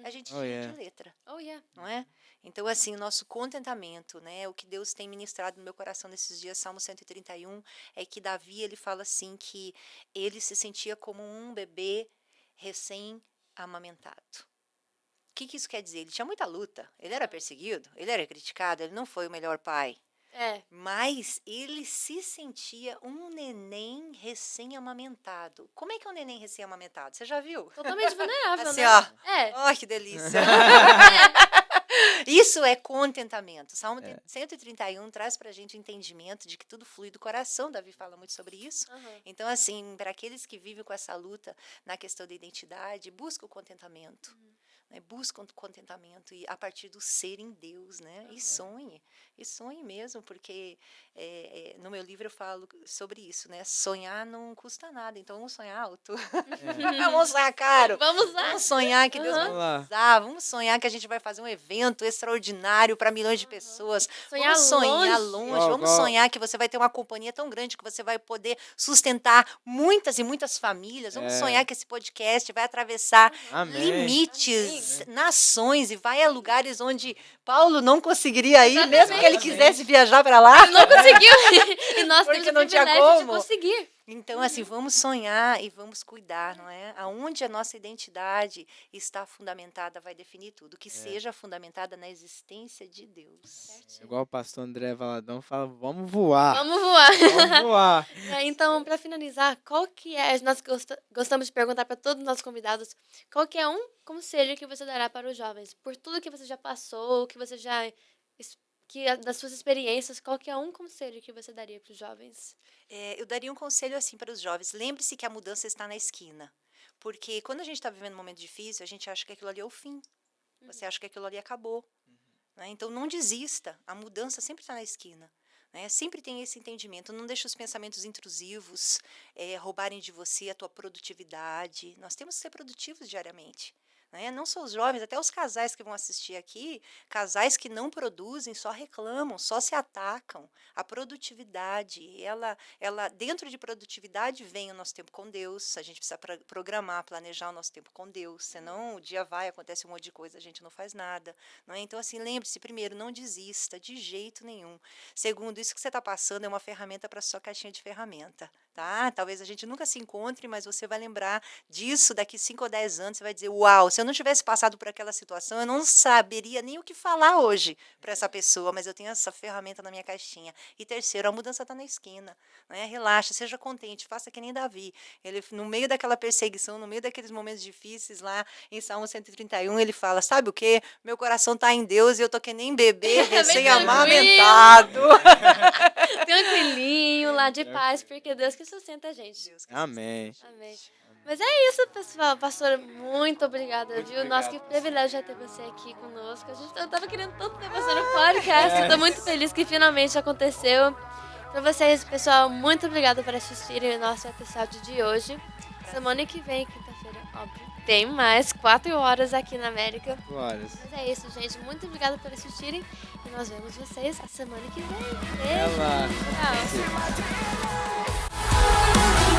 a gente Oh, tira yeah. de letra, Oh, yeah. não é? Então, assim, o nosso contentamento, né, o que Deus tem ministrado no meu coração nesses dias, Salmo 131, é que Davi, ele fala assim, que ele se sentia como um bebê recém-amamentado. O que isso quer dizer? Ele tinha muita luta, ele era perseguido, ele era criticado, ele não foi o melhor pai. É. Mas ele se sentia um neném recém-amamentado. Como é que é um neném recém-amamentado? Você já viu? Totalmente vulnerável, Assim, né? ó. É. Oh, que delícia. Isso é contentamento. Salmo 131 traz para a gente o entendimento de que tudo flui do coração. Davi fala muito sobre isso. Aham. Então, assim, para aqueles que vivem com essa luta na questão da identidade, busca o contentamento. Né? Busca o contentamento e a partir do ser em Deus, né? E sonhe mesmo, porque no meu livro eu falo sobre isso, né? Sonhar não custa nada, então vamos sonhar alto. Vamos sonhar caro. Vamos lá. Vamos sonhar que Deus vai Vamos lá. nos usar. Vamos sonhar que a gente vai fazer um evento extraordinário para milhões de pessoas. Sonhar Vamos sonhar longe. longe. Igual- Vamos igual- sonhar que você vai ter uma companhia tão grande que você vai poder sustentar muitas e muitas famílias. Vamos É. sonhar que esse podcast vai atravessar Amém. limites, Amém. nações, e vai a lugares onde Paulo não conseguiria ir, Exatamente. mesmo que ele quisesse viajar para lá. Não conseguiu. E nós Porque temos o não tinha privilégio de como. conseguir. Então, assim, vamos sonhar e vamos cuidar, não é? Aonde a nossa identidade está fundamentada vai definir tudo. Que seja fundamentada na existência de Deus. Igual o pastor André Valadão fala, vamos voar. Vamos voar. Vamos voar. Então, para finalizar, qual que é, nós gostamos de perguntar para todos os nossos convidados, qual que é um conselho que você dará para os jovens? Por tudo que você já passou, que você já das suas experiências, qual que é um conselho que você daria para os jovens? Eu daria um conselho assim para os jovens. Lembre-se que a mudança está na esquina. Porque quando a gente está vivendo um momento difícil, a gente acha que aquilo ali é o fim. Você acha que aquilo ali acabou. Né? Então, não desista. A mudança sempre está na esquina. Né? Sempre tem esse entendimento. Não deixe os pensamentos intrusivos roubarem de você a tua produtividade. Nós temos que ser produtivos diariamente. Né? Não só os jovens, até os casais que vão assistir aqui, casais que não produzem, só reclamam, só se atacam. A produtividade, ela dentro de produtividade vem o nosso tempo com Deus. A gente precisa programar, planejar o nosso tempo com Deus, senão o dia vai, acontece um monte de coisa, a gente não faz nada. Não é? Então, assim, lembre-se, primeiro, não desista de jeito nenhum. Segundo, isso que você está passando é uma ferramenta para a sua caixinha de ferramenta. Tá? Talvez a gente nunca se encontre, mas você vai lembrar disso daqui 5 ou 10 anos, você vai dizer, uau, se eu não tivesse passado por aquela situação, eu não saberia nem o que falar hoje para essa pessoa, mas eu tenho essa ferramenta na minha caixinha. E terceiro, a mudança está na esquina. Né? Relaxa, seja contente, faça que nem Davi. Ele, no meio daquela perseguição, no meio daqueles momentos difíceis lá, em Salmo 131, ele fala, sabe o quê? Meu coração está em Deus e eu tô que nem bebê recém-amamentado. Tranquilinho, lá de paz, porque Deus que sustenta a gente. Deus que Amém. Amém. Mas é isso, pessoal. Pastora, muito obrigada, Muito viu? Nossa, que obrigado, privilégio já ter você aqui conosco. Eu tava querendo tanto ter você no podcast. Tô muito feliz que finalmente aconteceu. Pra vocês, pessoal, muito obrigada por assistirem o nosso episódio de hoje. Semana que vem, quinta-feira, óbvio, tem mais 4 horas aqui na América. Horas. Mas é isso, gente. Muito obrigada por assistirem. E nós vemos vocês a semana que vem. Ela. Beijo. Tchau.